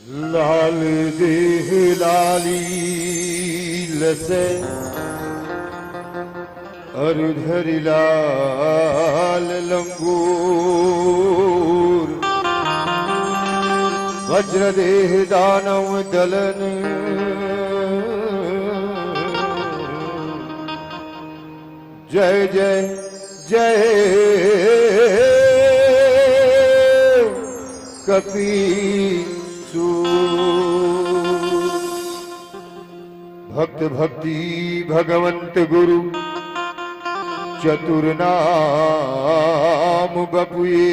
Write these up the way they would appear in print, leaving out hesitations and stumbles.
लाल देह लाली लसे अरुधरि लाल लंगूर वज्र देह दानव दलन जय जय जय कपीसूर। भक्त भक्ति भगवंत गुरु चतुर नाम बपुए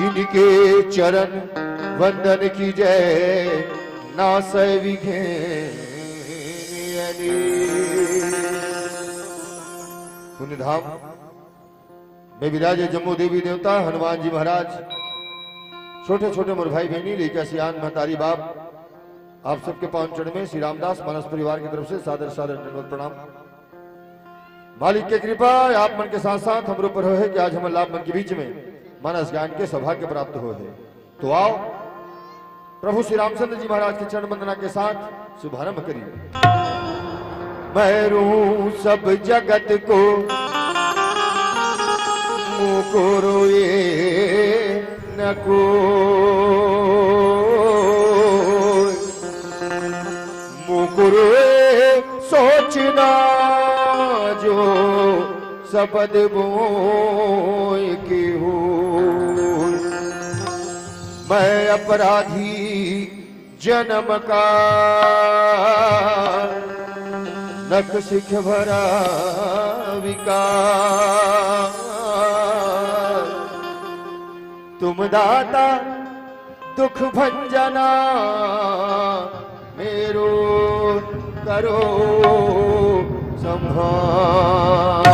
इनके चरण वंदन की जय नासै विघे पुण्य धाम में विराजे जम्मू देवी देवता हनुमान जी महाराज, छोटे छोटे मोर भाई बहनी लेकर सियान महतारी बाप, आप सबके पांव चरण में श्री रामदास मानस परिवार की तरफ से सादर सादर दंडवत प्रणाम। मालिक के कृपा आप मन के साथ साथ हम पर हो है कि आज हम लाभ मन के बीच में मानस ज्ञान के सौभाग्य प्राप्त हो है। तो आओ प्रभु श्री रामचंद्र जी महाराज के चरण वंदना के साथ शुभारंभ करिए। मैरू सब जगत को मुकुरो ये न को मुकुरो सोचना जो सबद बोय की हो। मैं अपराधी जन्म का नख सिख भरा विकार, तुम दाता दुख भंजना मेरो करो संभार।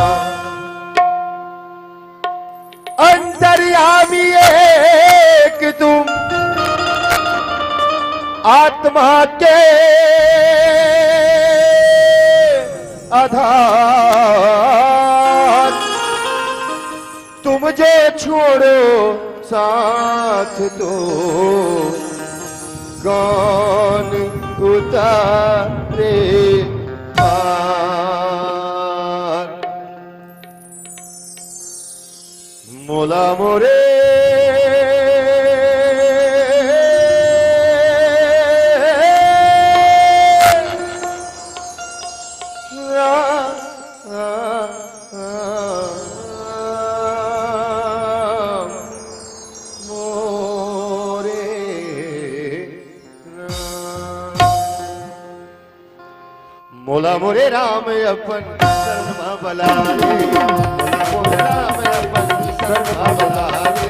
अंतर्यामी एक तुम आत्मा के आधार, तुम जो छोड़ो साथ तो कौन उतारे पार। मोला मोरे मोला मोरे राम अपन शर्मा बलाले, मोला मोरे राम अपन शर्मा बलाले,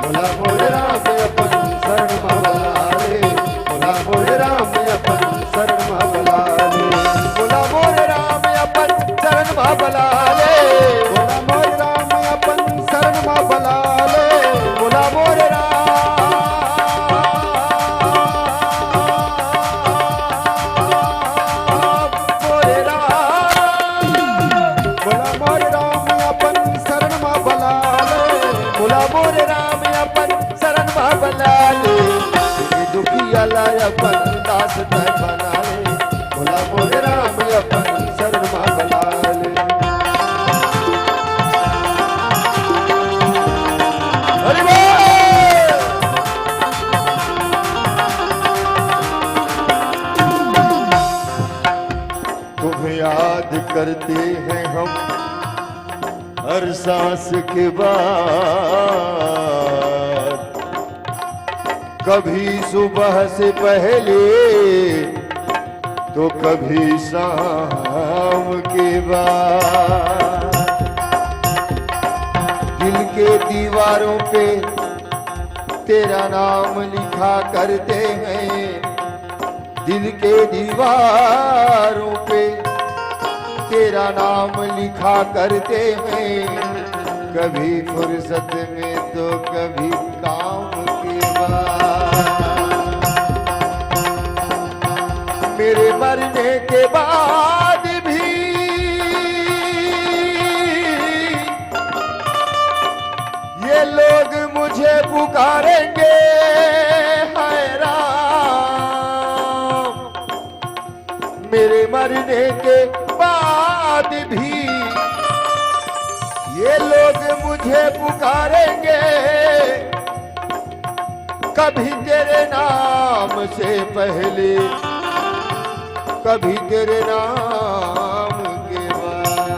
मोला मोरे राम अपन शर्मा बलाले, मोला मोरे राम अपन शर्मा बलाले, मोला मोरे राम अपन शर्मा बलाले, मोला मोरे राम अपन शर्मा बलाले, मोला मोरे राम अपन दास तय बना ले, भोला मोरे राम अपन शरण मा बना ले। हरि बोल। तुम्हें याद करते हैं हम हर सांस के बाद, कभी सुबह से पहले तो कभी शाम के बाद। दिल के दीवारों पे तेरा नाम लिखा करते हैं, दिल के दीवारों पे तेरा नाम लिखा करते हैं, कभी फुर्सत में तो कभी काम के बाद। मेरे मरने के बाद भी ये लोग मुझे पुकारेंगे हाय राम, मेरे मरने के बाद भी ये लोग मुझे पुकारेंगे, कभी तेरे नाम से पहले, कभी तेरे नाम के बाद।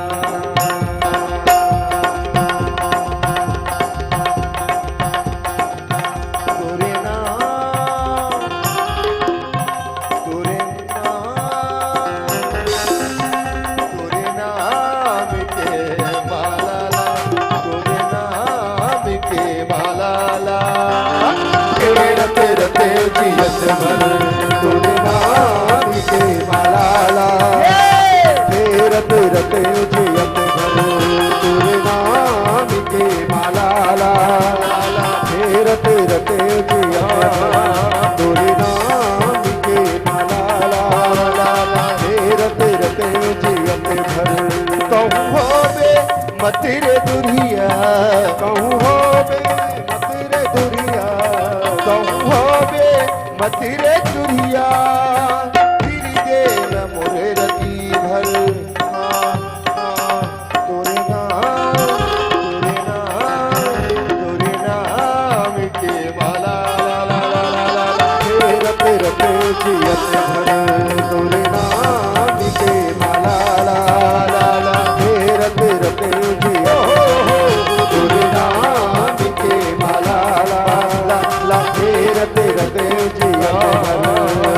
तोरे नाम, तोरे नाम, तोरे नाम के मालाला, तोरे नाम के मालाला, रते रते जियत भर तोरे नाम के मालाला, रते रते जियत भर तोरे नाम के मालाला, रते रते जियत तोरे नाम के मालाला, रते रते जियत भर। कहूँ होवे मतिरे दुरिया, कहूँ होवे मतिरे दुरिया, कहूँ होवे मतिरे दुरिया, फिर दे न मोरे रती भर। तोरे नाम, तोरे नाम, तोरे नाम के माला ला ला ला ला ला, रते रते जियत भर तोरे नाम के माला ला ला ला, रते रते जियत तोरे नाम के माला ला ला ला, रते रते जियत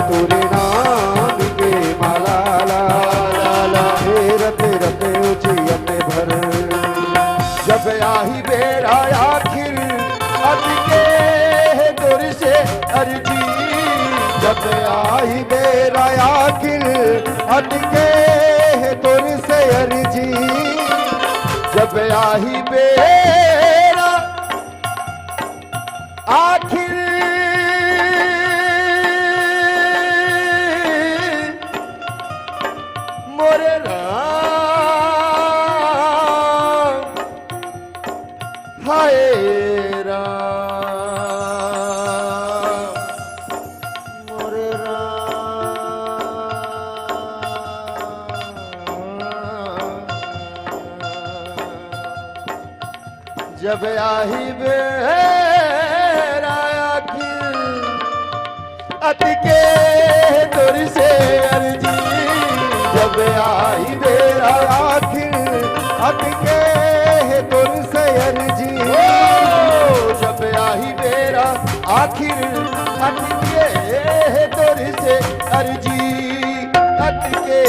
तोरे नाम के माला ला ला ला, रते रते जियत भर। जब आही बेरा आखिर अटके दूर से अर्जी, जब आही बेरा आखिर अटके दूर से अर्जी, जब आही बेरा आखिर मोरे राम, हाय राम, मोरे राम। जब आही बेरा आखिर अटके दूर से अर्जी, जब आई बेरा आखिर अटके दूर से अर्जी, जब आई बेरा आखिर अटके दूर से अर्जी, अटके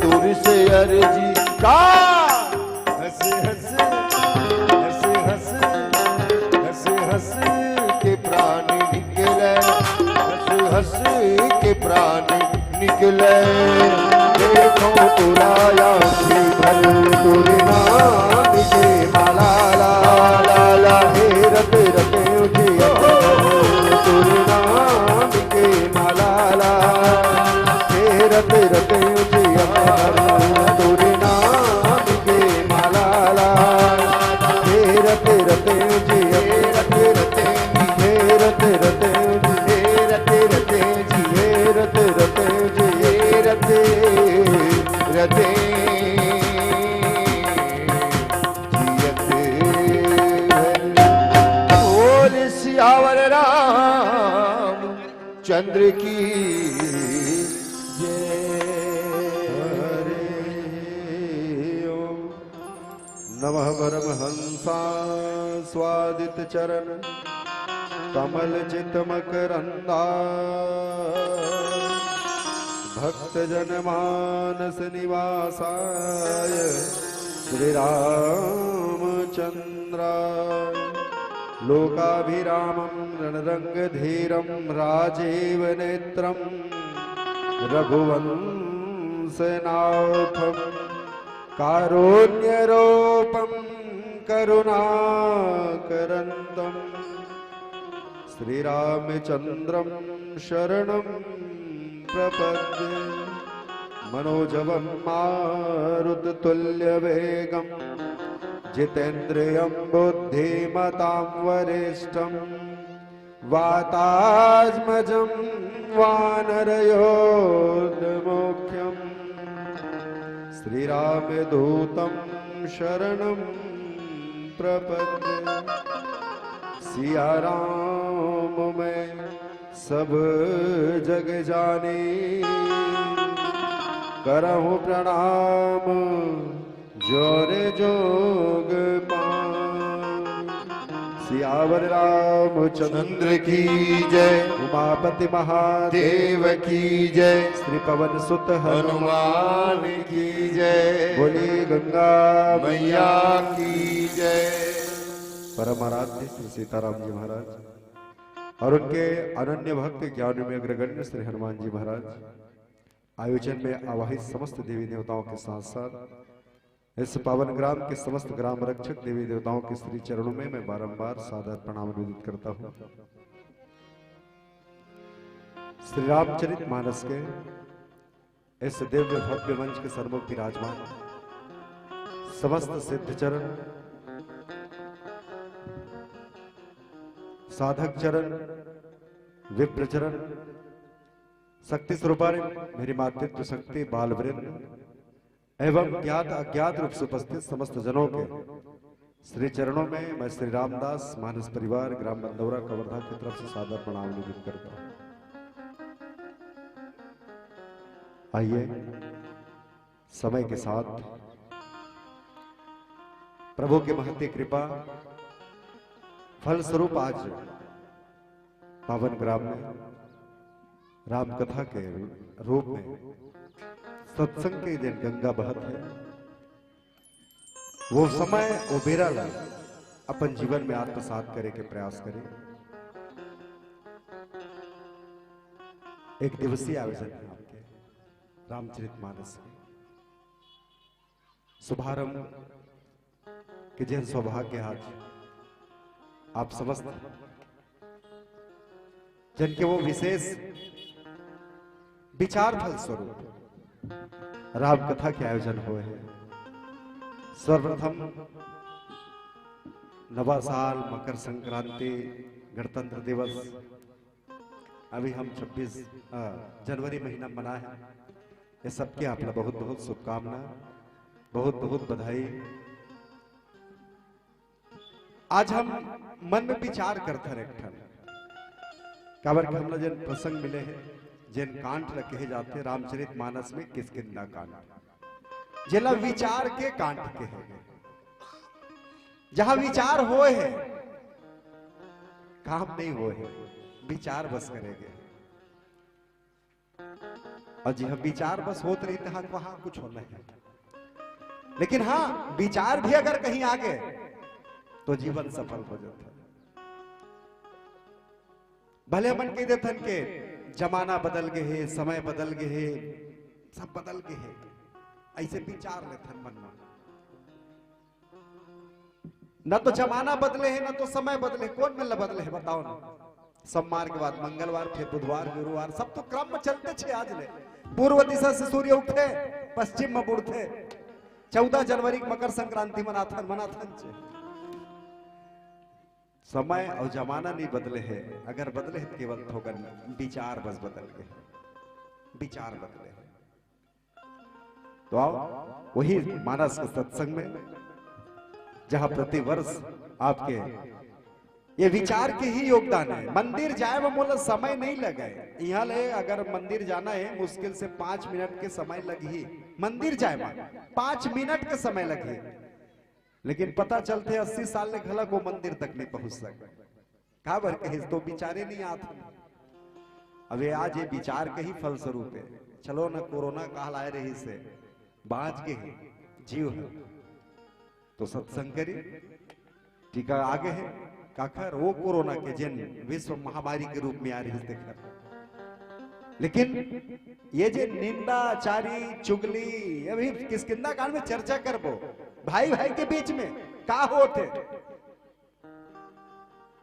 दूर से अर्जी। का हंस हंस हंस हंस हंस हंस के प्राण निकले, हंस हंस के प्राण निकले, देखो तुराया भर तोरे नाम के माला ला ला ला, रते रते जियत तोरे नाम के माला ला, रते रते जियत तोरे नाम के माला ला, रते रते जियत रते रते रते रते रते रते जिये रते रते जिये रते रते जियत। बोल सियावर राम चंद्र की नमः परमहंसा स्वादित चरण कमल चित मकरंदा, भक्त जन मानस निवासाय श्री रामचंद्राय, लोकाभिरामं रणरंगधीरं राजीव नेत्रं रघुवंशनाथं, कारुण्यरूपं करुणाकरन्दं श्रीरामचन्द्रं शरणं प्रपद्ये। मनोजवं मारुततुल्यवेगं जितेन्द्रियं बुद्धिमतां वरिष्ठं वातात्मजं वानरयोर्मुख्यं श्रीरामदूतं शरणं प्रपद्ये। सिया राम मैं सब जग जाने, करहूँ प्रणाम जोर जोग पान। सियावर रामचंद्र की जय, उमापति महादेव की जय, श्री पवन सुत हनुमान की जय, बोली गंगा मैया की जय। परम आराध्य श्री सीताराम जी महाराज और उनके अनन्य भक्त ज्ञान में अग्रगण्य श्री हनुमान जी महाराज आयोजन में आवाहित समस्त देवी देवताओं के साथ साथ इस पावन ग्राम के समस्त ग्राम रक्षक देवी देवताओं के श्री चरणों में मैं बारंबार सादर प्रणाम निवेदित करता हूं। श्री रामचरित मानस के इस दिव्य भव्य मंच के सर्वमुख विराजमान समस्त सिद्ध चरण, साधक चरण, विप्र चरण, शक्ति स्वरूपाणी मेरी मातृत्व शक्ति बाल वृंद एवं ज्ञात अज्ञात रूप से उपस्थित समस्त जनों के श्री चरणों में मैं श्री रामदास मानस परिवार ग्राम बंदौरा कवर्धा की तरफ से सादर प्रणाम निवेदित करता हूं। आइए समय के साथ प्रभु की महती कृपा फलस्वरूप आज पावन ग्राम में राम कथा के रूप में सत्संग के दिन गंगा बहत है। वो समय वो बेरा ला अपन जीवन में आत्मसात करे के प्रयास करें। एक दिवसीय आयोजन है आपके रामचरितमानस के शुभारंभ के जिन सौभाग्य आज आप समस्त जिनके वो विशेष विचार फल स्वरूप राम कथा के आयोजन हुए हैं। सर्वप्रथम नवा साल, मकर संक्रांति, गणतंत्र दिवस अभी हम 26 जनवरी महीना मना है। ये सबके आपला बहुत बहुत शुभकामना, बहुत बहुत बधाई। आज हम मन में विचार करते रहे काबर के हमला जिन प्रसंग मिले हैं, जिन कांड कहे जाते रामचरित मानस में किष्किंधा कांड, जिला विचार के कांड के हैं। जहां विचार होए है काम नहीं होए है, विचार बस करेंगे। और जी हाँ, विचार बस होते रही तो वहां कुछ होना है। लेकिन हाँ, विचार भी अगर कहीं आ गए तो जीवन सफल हो जाता है। भले मन कह देते के जमाना बदल गए है, समय बदल गए है, सब बदल गए है, ऐसे विचार लेते मन में। न तो जमाना बदले है, न तो समय बदले, कौन मिल बदले है बताओ ना। सोमवार के बाद मंगलवार, फिर बुधवार, गुरुवार, सब तो क्रम में चलते छे। आज ले पूर्व दिशा से सूर्य उठे, पश्चिम में बुड़ते। 14 जनवरी मकर संक्रांति मनाथन छे। समय और जमाना नहीं बदले है, अगर बदले है केवल थोकर विचार बस बदल गए, विचार बदले है। तो आओ वही मानस के सत्संग में, जहां प्रति वर्ष आपके ये विचार के ही योगदान है। मंदिर जाए वो मोला समय नहीं लगे, यहाँ ले अगर मंदिर जाना है मुश्किल से 5 मिनट के समय लगी। मंदिर जाए 5 मिनट के समय लगी, लेकिन पता चलते 80 साल ले खलक वो मंदिर तक नहीं पहुंच सके। काबर कहे तो विचारे नहीं आते। अबे आज ये विचार के ही फल स्वरूप है। चलो ना कोरोना काल आए रही से बाज के ही जीव है तो सत्संग करी, टीका आगे है काखर वो कोरोना के जिन विश्व महामारी के रूप में आ रही है। लेकिन ये जो निंदा, चारी, चुगली, अभी किष्किंधा कांड में चर्चा करबो। भाई भाई के बीच में का होते,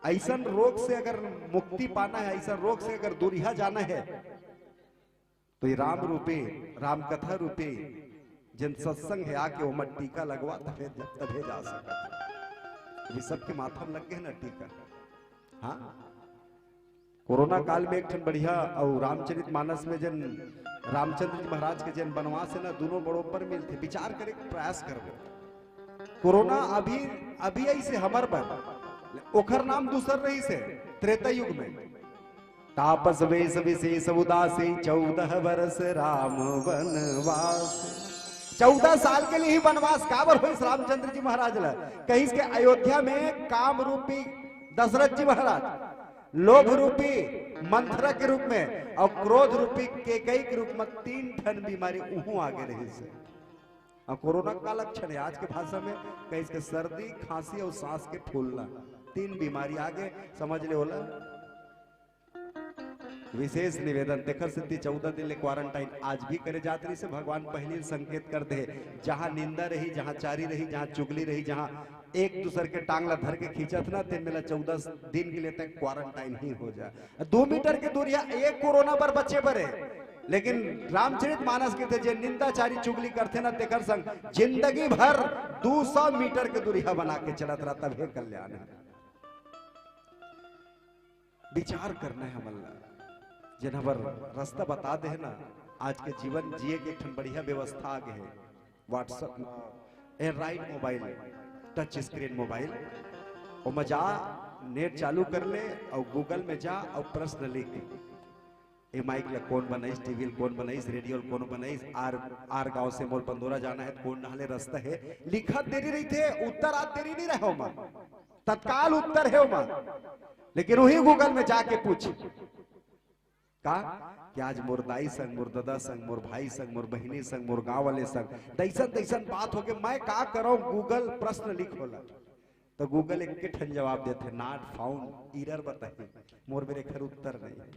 ऐसा रोग से अगर मुक्ति पाना है, ऐसा रोग से अगर दूरिया जाना है, तो ये राम रूपी, राम कथा रूपी जिन सत्संग है आके वो मत टीका लगवा तबे तबे जा सकता अभी सबके माथा में लग गए ना टीका। हाँ कोरोना काल में एक ठन बढ़िया और रामचरित मानस में जन रामचंद्र जी महाराज के जन बनवास है ना दोनों बरोबर मिलते विचार करे प्रयास करबो। कोरोना अभी अभी ऐसे हमर पर ओखर नाम दूसर रही से त्रेता युग में तापस वेश विशेष उदासी 14 वर्ष राम वनवास। 14 साल के लिए ही वनवास काबर हो रामचंद्र जी महाराज ला कहीं के अयोध्या में काम रूपी दशरथ जी महाराज लोभ रूपी मंथरा के रूप में और क्रोध रूपी केकई के रूप में 3 ठन बीमारी उहू आगे रही से। और कोरोना का लक्षण है आज के भाषा में कहीं के सर्दी खांसी और सांस के फूलना 3 बीमारी आगे समझ ले होला। विशेष निवेदन देखर सिद्धि 14 दिन ले क्वारंटाइन आज भी करे जातरी से भगवान पहले संकेत करते हैं जहां निंदा रही जहां चारी रही जहां चुगली रही जहां एक दूसरे के टांगला धर के खींचत ना ते मेला 14 दिन के लिए तक क्वारंटाइन ही हो जाए 2 मीटर के दूरिया एक कोरोना पर बच्चे बरे। लेकिन रामचरित मानस के थे जे निंदाचारी चुगली करते ना तेकर संग जिंदगी भर 200 मीटर के दूरिया बना के चलत रहा तब कल्याण है। विचार करना है हमला जिन पर रास्ता बता दे ना आज के जीवन जिए के एक बढ़िया व्यवस्था आगे है। WhatsApp Android mobile touch screen mobile और मजा नेट चालू कर ले और गूगल में जा और प्रश्न लिख ए माइक ला कौन बनाइस टीवी कौन बनाइस रेडियो कौन बनाइस आर गांव से मोर पंदोरा जाना है कौन नहले रास्ता है लिखा देरी रही थे उत्तर आज देरी नहीं रहे हो तत्काल उत्तर है लेकिन वही गूगल में जाके पूछ का कि आज मोर दाई संग मोर दादा संग मोर भाई संग मोर बहिनी संग मोर गांव वाले संग दैसन दैसन बात हो गए मैं का करो गूगल प्रश्न लिखोला तो गूगल एक के ठन जवाब देते नॉट फाउंड एरर बताइए मोर मेरे घर उत्तर नहीं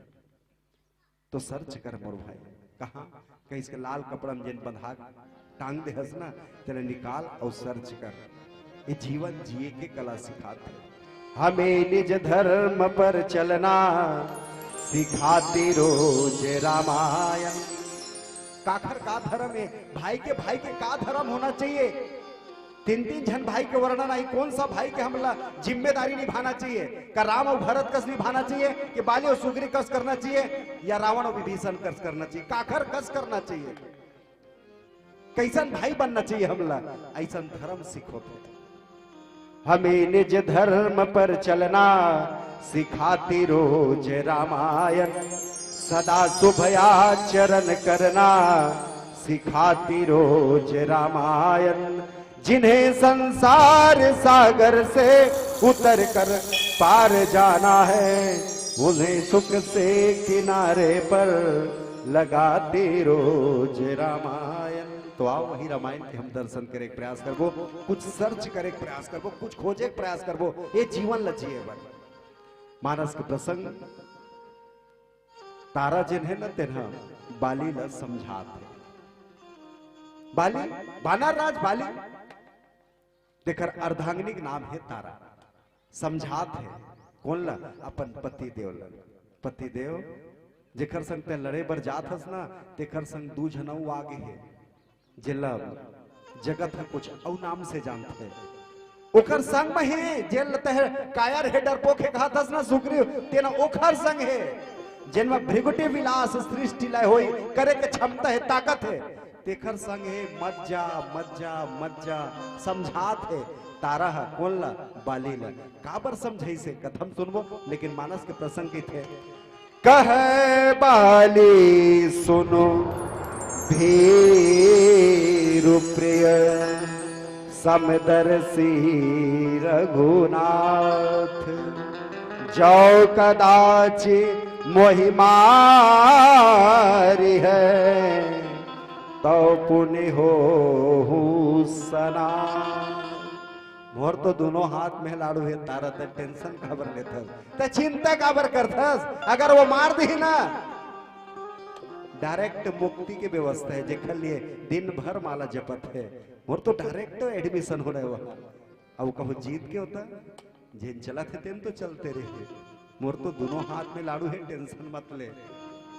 तो सर्च कर मोर भाई कहां कहीं इसके लाल कपड़ा में जिन बंधा टांग दे हस ना तेरे निकाल और सर्च कर ये जीवन जिए के कला सिखाते हमें निज धर्म पर चलना सिखाती रोज रामायण। काखर का धर्म है भाई के का धर्म होना चाहिए 3-3 जन भाई के वर्णन आई कौन सा भाई के हमला जिम्मेदारी निभाना चाहिए का राम और भरत कस निभाना चाहिए कि बाली और सुग्री कस करना चाहिए या रावण और विभीषण कस करना चाहिए काखर कस करना चाहिए कैसन भाई बनना चाहिए हमला ऐसा धर्म सीखो हमें निज धर्म पर चलना सिखाती रोज रामायण सदा शुभयाचरण करना सिखाती रोज रामायण जिन्हें संसार सागर से उतर कर पार जाना है उन्हें सुख से किनारे पर लगाती रोज रामायण। तो आओ वही रामायण के हम दर्शन करे प्रयास करबो कुछ सर्च करे प्रयास करबो कुछ खोजे प्रयास करबो ये जीवन लजिए बन मानस के प्रसंग तारा जिन है ना तेना बाली ल समझात है बाली बानर राज बाली देखकर अर्धांगिनी नाम है तारा समझात है कौन ला अपन पति देव जेकर संग ते लड़े बर जात हस ना तेकर संग 2 जनऊ आगे है जिला जगत है कुछ औ नाम से जानते हैं ओखर संग में है जेल तह कायर है डरपोक है कहा ना सुग्रीव तेना ओखर संग है जिनमें भृगुटी विलास सृष्टि लय होई करे के क्षमता है ताकत है तेखर संग है मज्जा समझात है तारा है कौन ला बाली ला काबर समझाई से कथम सुनबो लेकिन मानस के प्रसंग के थे कहे बाली सुनो भीरु प्रिय समदर्शी रघुनाथ जो कदाचि मोहि मारी है तो पुण्य हो सना मोर तो दोनों हाथ में लाड़ू है तारा तो टेंशन काबर लेथस तो चिंता काबर करथस अगर वो मार दी ना डायरेक्ट मुक्ति की व्यवस्था है जेखर लिए दिन भर माला जपत है मोर तो डायरेक्ट एडमिशन हो रहा है अब कहो जीत के होता जिन चला थे तेन तो चलते रहे मोर तो दोनों हाथ में लाड़ू है टेंशन मत ले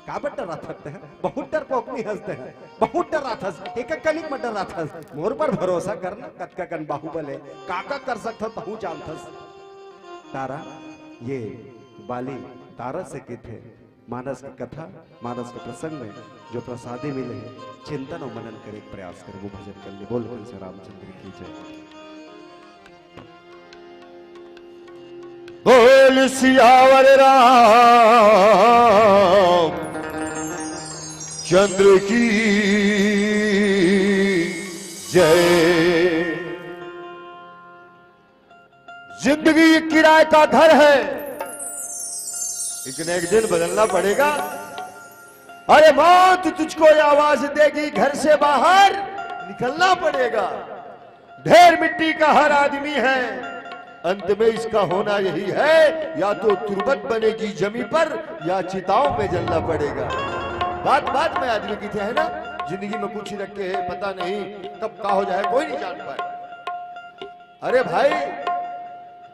का बट डरा थकते हैं, बहुत डर पोकनी हंसते हैं, बहुत डरा थस, एक कलिक में डरा थस, मोर पर भरोसा करना, कतका कन बाहुबल है, काका कर सकता तहु जानथस। तारा ये बाली तारा से के थे मानस की कथा, मानस के प्रसंग में जो प्रसादे मिले चिंतन और मनन करे प्रयास करे वो भजन कर ले। बोल बोल से रामचंद्र की जय। बोल सियावर राम चंद्र की जय। जिंदगी एक किराए का घर है, एक न एक दिन बदलना पड़ेगा। अरे मौत तुझको ये आवाज देगी, घर से बाहर निकलना पड़ेगा। ढेर मिट्टी का हर आदमी है, अंत में इसका होना यही है, या तो तुरबत बनेगी जमी पर या चिताओं पे जलना पड़ेगा। बात बात में आदमी की है ना, जिंदगी में कुछ ही रखे है, पता नहीं कब का हो जाए कोई नहीं जान पाए। अरे भाई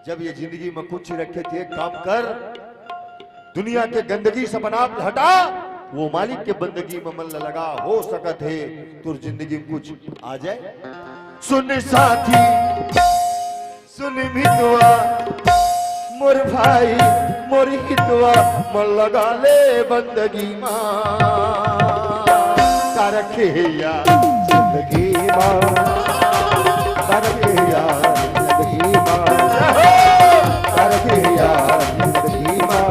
जब ये जिंदगी में कुछ ही रखे थे, एक काम कर, दुनिया के गंदगी से बना हटा, वो मालिक के बंदगी में मन लगा, हो सकत है तुर जिंदगी में कुछ आ जाए। सुन साथी सुन मितवा मोर भाई मोर हितवा, मन लगा ले बंदगी मां, करखे यार जिंदगी मां, करखे यार जिंदगी मां, करखे यार जिंदगी मां,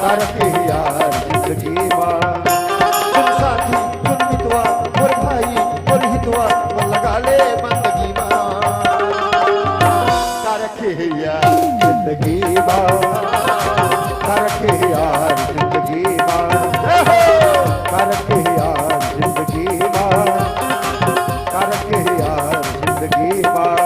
करखे यार जिंदगी मां। सुन साथी सुन मितवा मोर भाई मोर हितवा, मन लगा ले बंदगी मां, करखे यार जिंदगी मां, करखे यार जिंदगी मां, करखे यार जिंदगी मां, करखे यार जिंदगी मां।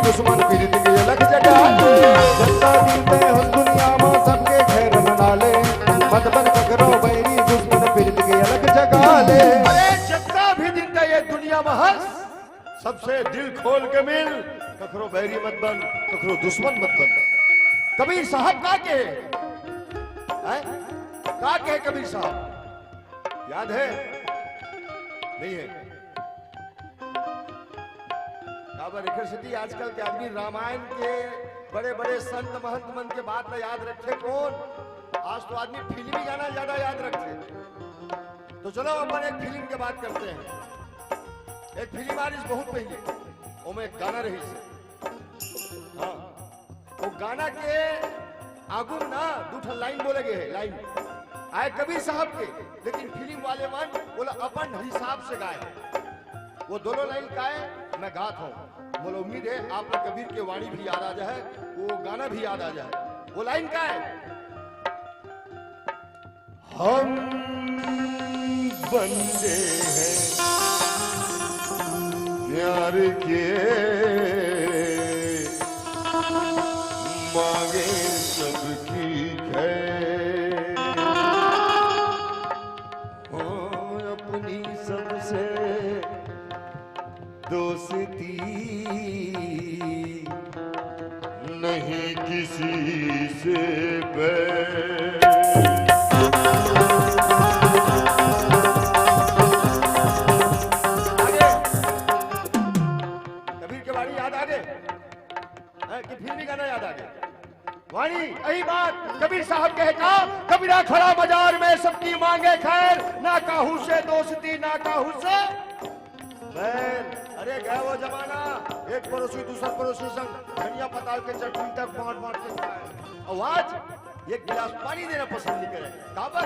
दुश्मन पीड़ित के अलग जगा ले, जनता दीते हंस दुनिया में सबके खैर मना ले, मत बन ककरो बैरी दुश्मन पीड़ित के अलग जगा ले। अरे जत्ता भी दिन ये दुनिया में हंस, सबसे दिल खोल के मिल, ककरो बैरी मत बन, ककरो दुश्मन मत बन। कबीर साहब का के का के कबीर साहब याद है नहीं है? आजकल के आदमी रामायण के बड़े बड़े संत महंत मन के बात में याद रखे कौन? आज तो आदमी फिल्मी गाना ज्यादा याद रखते। तो चलो अपन एक फिल्म के बात करते हैं। एक फिल्म आ रही बहुत पहले, वो में एक गाना रही से। हाँ, वो गाना के आगू ना दूठा लाइन बोले गए, लाइन आए कबीर साहब के, लेकिन फिल्म वाले मन बोला अपन हिसाब से गाए। वो दोनों लाइन का है, मैं गाता हूँ, बोलो उम्मीद है आप लोग कबीर के वाणी भी याद आ जाए, वो गाना भी याद आ जाए। वो लाइन का है, हम बंदे हैं प्यार के, मांगे सबकी खैर, अपनी सबसे दोस्ती नहीं किसी से बैर। आगे कबीर के वाणी याद आ गए कि फिल्मी गाना याद आ गए? वाणी यही बात कबीर साहब कहे का, कबीरा खड़ा बाजार में सबकी मांगे खैर, ना काहू से दोस्ती ना काहू से बैर। अरे गया वो जमाना, एक पड़ोसी दूसरा पड़ोसी संग धनिया पताल के चटनी तक बांट बांट के खाए, और आज एक गिलास पानी देना पसंद नहीं करे। काबर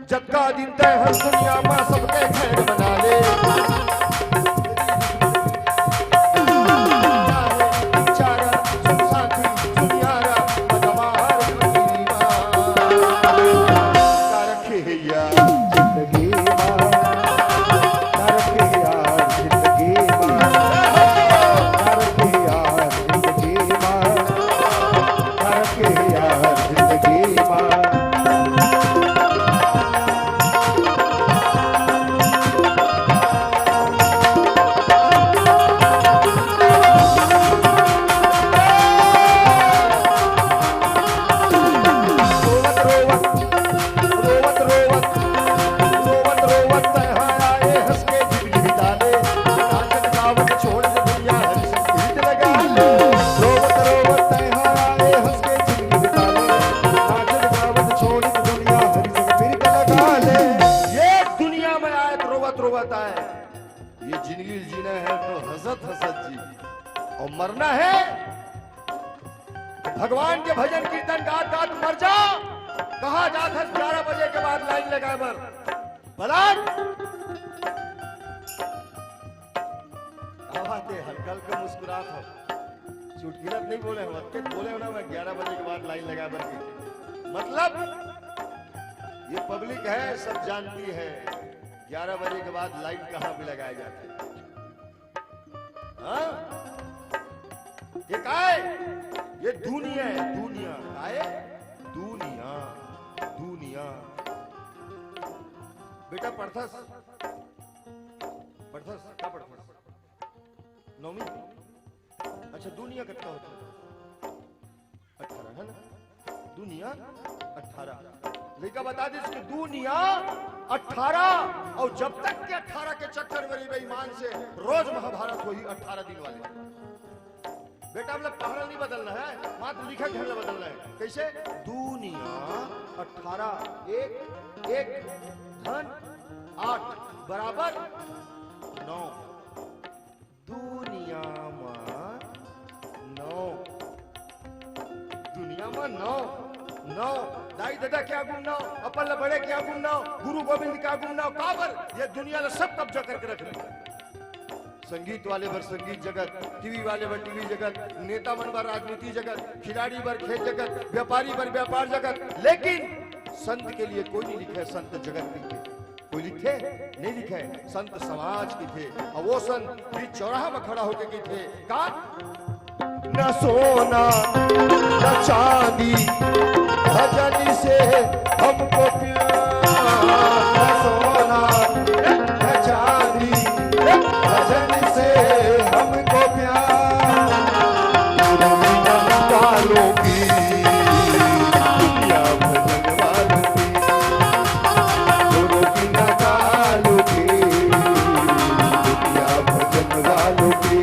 जक्का दिन तय हर दुनिया में सबके खैर बना ले, रोवत रोवत आए। ये जिंदगी जीना है तो हंसत हंसत जी, और मरना है भगवान के भजन कीर्तन गात गात मर जा। कहा जात है 11 बजे के बाद लाइन लगाए बर बलान आवाते हल्का हल्का मुस्कुरात हो, चुटकिलत नहीं बोले हम, अक्के बोले हो ना मैं 11 बजे के बाद लाइन लगाए बर की। मतलब ये पब्लिक है, सब जानती है 11 बजे के बाद लाइन कहां पे लगाया जाता है। हाँ? ये काय ये दुनिया है, दुनिया काय दुनिया दुनिया। बेटा पढ़थस पढ़थस क्या पढ़थस? नौवीं? अच्छा दुनिया कितना होता है? 18 है ना? दुनिया 18। लेकिन बता दे इसकी दुनिया 18, और जब तक के 18 के चक्कर में बेईमान से रोज महाभारत हुई 18 दिन वाले। बेटा हम लोग पहाड़ा नहीं बदलना है, मात्र लिखा ढंग बदलना है। कैसे? दुनिया 18 एक एक धन 8 बराबर 9। दुनिया में 9, दुनिया में 9 दाई दादा क्या गुण 9, अपन बड़े क्या गुण 9, गुरु गोविंद क्या गुण 9। काबर ये दुनिया ने सब कब्जा करके रख लिया। संगीत वाले पर संगीत जगत, टीवी वाले पर टीवी जगत, नेता मन पर राजनीति जगत, खिलाड़ी पर खेल जगत, व्यापारी पर व्यापार जगत। लेकिन संत के लिए कोई नहीं लिखे, संत जगत लिखे। कोई लिखे नहीं लिखे, संत समाज के थे। और वो संत बीच चौराहा में खड़ा होकर के थे का न सोना न चांदी भजन से हमको प्यार, न सोना न चांदी भजन से हमको प्यार। कालों की दुनिया भजन वालों की, गुरु की नकालों की दुनिया भजन वालों की।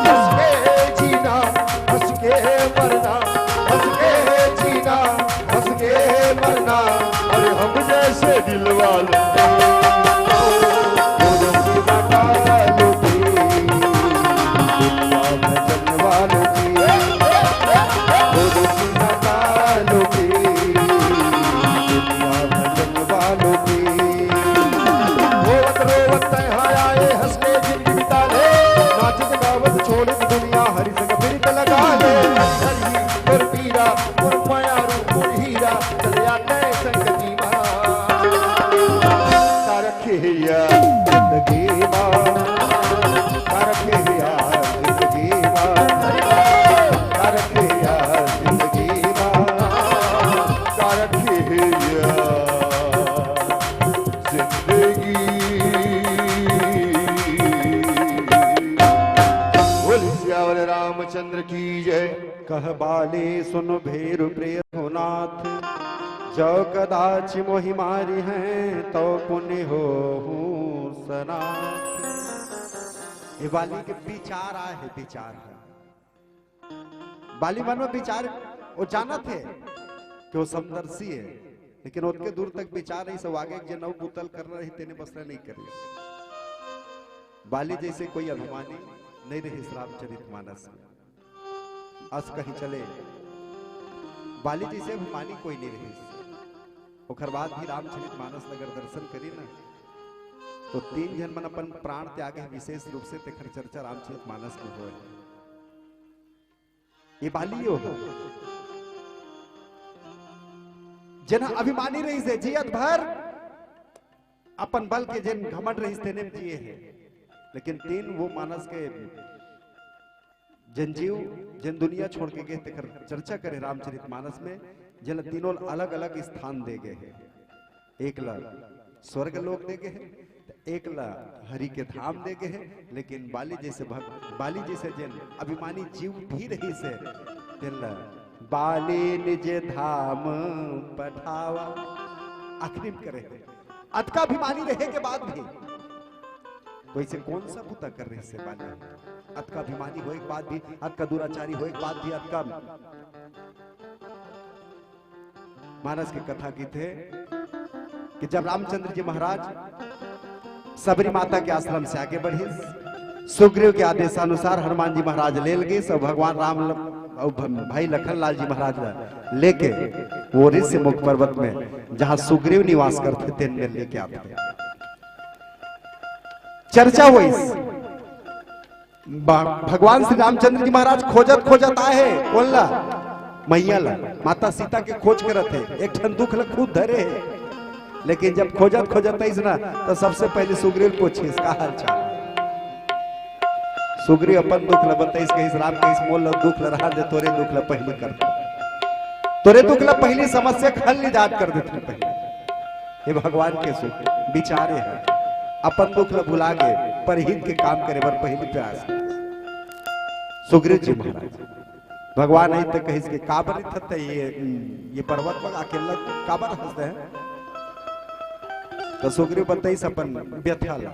हंस के जीना हंस के मरना, हंस के जीना हंस के मरना, अरे हम जैसे दिल वालों रामचंद्र की जय। कह बाले सुन भेरु प्रिय नाथ, जो कदाच मोहि मारी हैं तो पुण्य हो सनाथ। ये बाली के विचार आए है, विचार है बाली मन में विचार। वो जाना थे कि वो समदर्शी है, लेकिन उनके दूर तक विचार नहीं, सब आगे जे नव पुतल कर रही तेने बसरा नहीं करे। बाली जैसे कोई अभिमानी नहीं रही रामचरित मानस में। अस कहीं चले बाली जैसे अभिमानी कोई नहीं रही। ओकर बाद भी रामचरित मानस नगर दर्शन करी ना तो 3 जन मन अपन प्राण त्यागे, विशेष रूप से तेखर चर्चा रामचरित मानस में हो। ये बाली हो जना अभिमानी रही से जियत भर अपन बल के जन घमंड रही तेने जिए है। लेकिन 3 वो मानस के जनजीव जन दुनिया छोड़ के गए तेखर चर्चा करे रामचरित मानस में, जन तीनों अलग अलग स्थान दे गए हैं। एक ला स्वर्ग लोक दे गए हैं, एक ला हरि के धाम दे गए हैं। लेकिन बाली जैसे बाली जैसे जन अभिमानी जीव भी रही से बाली निज धाम पठावा आखिरी में करे। अतका अभिमानी रहे के बाद भी तो इसे कौन सा पुता कर रहे से बाली? अतका अभिमानी हो एक बाद भी, अतका दुराचारी हो एक बाद भी, अतका मानस की कथा की थे कि जब रामचंद्र जी महाराज सबरी माता के आश्रम से आगे बढ़ी। सुग्रीव के आदेशानुसार हनुमान जी महाराज ले गए, सब भगवान राम और भाई लखन लाल जी महाराज लेके वो ऋषि मुख पर्वत में जहां सुग्रीव निवास करते थे में लेके आते थे। चर्चा हुई भगवान श्री रामचंद्र जी महाराज खोजत खोजत आए बोलला मैया ला माता सीता के खोज करत है, एक ठन दुख ल खुद धरे है। लेकिन जब खोजत खोजत आई ना तो सबसे पहले सुग्रीव पूछे इसका हाल चाल। सुग्रीव अपन दुख ल बताइस कहिस राम कहिस मोल दुख ल रहा दे तोरे दुख ल पहले कर तोरे दुख ल पहली समस्या खल निजात कर देते पहले। हे भगवान के सुख विचारे है अपन दुख ल भुला गए पर हित के काम करे बर पहली प्रयास। सुग्रीव जी महाराज भगवान आई तो कहिस के काबर थते ये पर्वत पर अकेला काबर हंसते हैं। तो सुग्रीव बताइस अपन व्यथा ला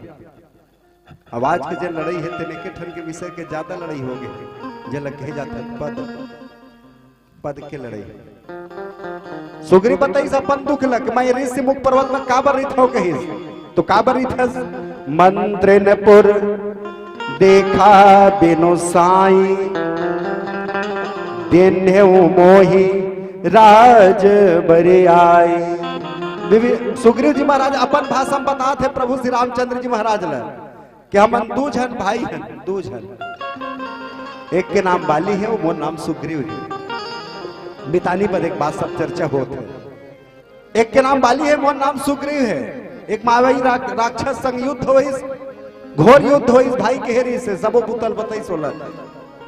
आवाज के जे लड़ाई है तेने के ठन के विषय के ज्यादा लड़ाई हो गई जे लग कहे जाता है पद के लड़ाई। सुग्रीव बताइस अपन दुख लग मैं ऋषि मुख पर्वत में काबर रही था कहिस तो काबर रही था मंत्रिनपुर देखा बिनु साई देने मोही राज बरे आई। सुग्रीव जी महाराज अपन भाषा में बता थे प्रभु श्री रामचंद्र जी महाराज ल कि हम दू जन भाई हैं, दू जन एक के नाम बाली है वो नाम सुग्रीव है। बितानी पर एक बात सब चर्चा होती है। एक के नाम बाली है वो नाम सुग्रीव है। एक मावई राक्षस संग युद्ध हो घोर युद्ध हो भाई के हेरी से सबो पुतल बताई सोलह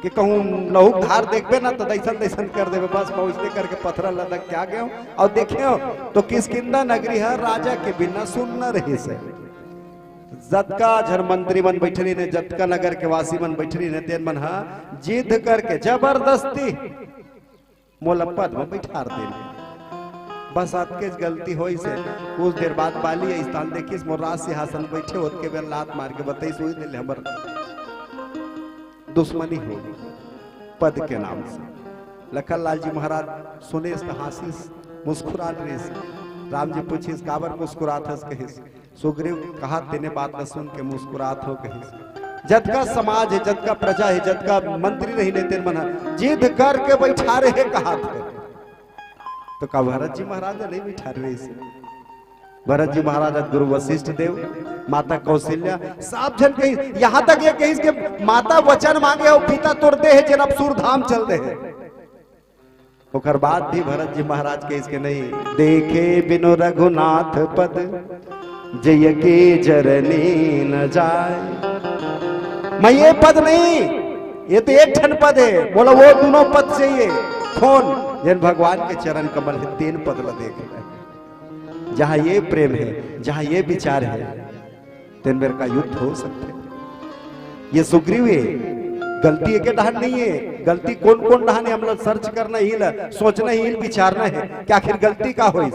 कि कहूं लहू धार देखबे ना तो दैसन दैसन कर देवे बस पहुंचते करके पत्थर लदक क्या गए और देखे तो किसकिंदा नगरी है राजा के बिना सुन न रही से। जतका झर मंत्री मन बैठरी ने जतका नगर के वासी मन बैठरी ने तेन मन हा जिद करके जबरदस्ती मोला पद में बैठार दे बस आपके गलती होई से कुछ देर बाद बाली स्थान देखिस मोराज सिंहासन बैठे होत के बेर लात मार के बताई सोई दिल हमर दुश्मनी हो पद के नाम से। लखन लाल जी महाराज सुने इसका हासिस मुस्कुरात रहे। राम जी पूछिस काबर मुस्कुरात हस कहिस सुग्रीव कहा तेने बात न सुन के मुस्कुरात हो कहिस जतका समाज है जतका प्रजा है जतका मंत्री नहीं लेते मना जिद करके बैठा रहे कहा थे तो का भरत जी महाराज नहीं बैठा रहे इसे। भरत जी महाराज गुरु वशिष्ठ देव माता कौशल्या सब जन कही यहां तक ये कही कि माता वचन मांगे और पिता तोड़ दे है जनब सूर धाम चल दे है। ओकर बाद भी भरत जी महाराज के इसके नहीं देखे बिनु रघुनाथ पद जय के जरनी न जाए। मैं ये पद नहीं ये तो एक ठन पद है बोला वो दोनों पद चाहिए कौन जिन भगवान के चरण कमल है तीन पद ल देख रहे जहां ये प्रेम है जहां ये विचार है तीन बेर का युद्ध हो सकते हैं। ये सुग्रीव है गलती के डहान नहीं है गलती कौन कौन डहान है हम लोग सर्च करना ही ला सोचना ही विचारना है कि आखिर गलती का हो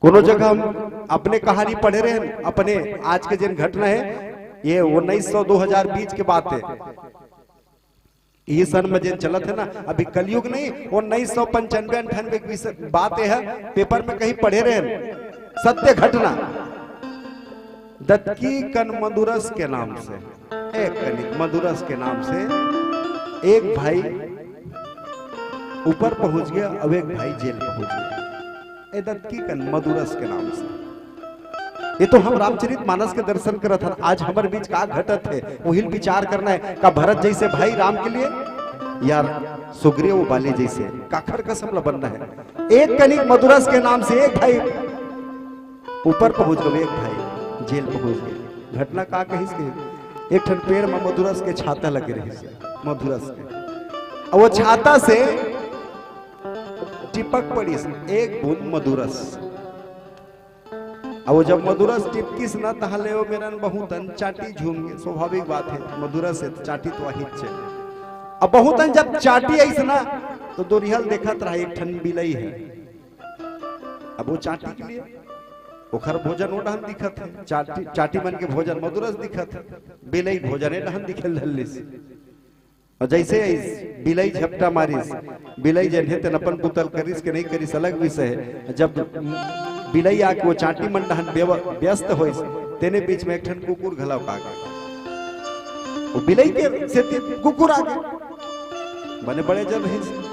कोनो जगह हम अपने कहानी पढ़े रहे अपने आज के जिन घटना है ये 1900-2020 के बात है। ये सन में जिन चलत है ना अभी कलयुग नहीं 1995-98 की बात है पेपर में कहीं पढ़े रहे सत्य घटना। दत्तकी कन मधुरस के नाम से एक कनिक मधुरस के नाम से एक भाई ऊपर पहुंच गया अब एक भाई जेल पहुंच गया। दत्तकी कन मधुरस के नाम से ये तो हम रामचरित मानस के दर्शन करत हन आज हमारे बीच का घटत है वही विचार करना है का भरत जैसे भाई राम के लिए यार सुग्रीव बाली जैसे काखर कसम बनना है। एक कनिक मधुरस के नाम से एक भाई ऊपर पहुंच गए एक भाई जेल पहुंच गए। घटना का कही एक ठन पेड़ में मधुरस के छाता लगे रहे मधुरस के और वो छाता से टिपक पड़ी एक बूंद मधुरस अब जब मधुरस टिपकिस ना तहले वो मेरन बहुतन चाटी झूम गए स्वाभाविक बात है मधुरस है चाटी तो अहित छे। अब बहुतन जब चाटी आई ना तो दोरिहल देखत रहा एक ठन बिलई है अब वो चाटी के लिए ओखर भोजन वो डहन दिखत है चाटी चाटी मन के भोजन मधुरस दिखत है बिलई भोजन डहन दिखेल धल्लिस और जैसे बिलई झपटा मारिस बिलई जन है तन अपन पुतल करिस के नहीं करिस अलग विषय है जब बिलई आके वो चाटी मंडहन व्यस्त हो तेने बीच में एक ठन कुकुर घलाव का वो बिलई के से कुकुर आ गए बने बड़े जब रही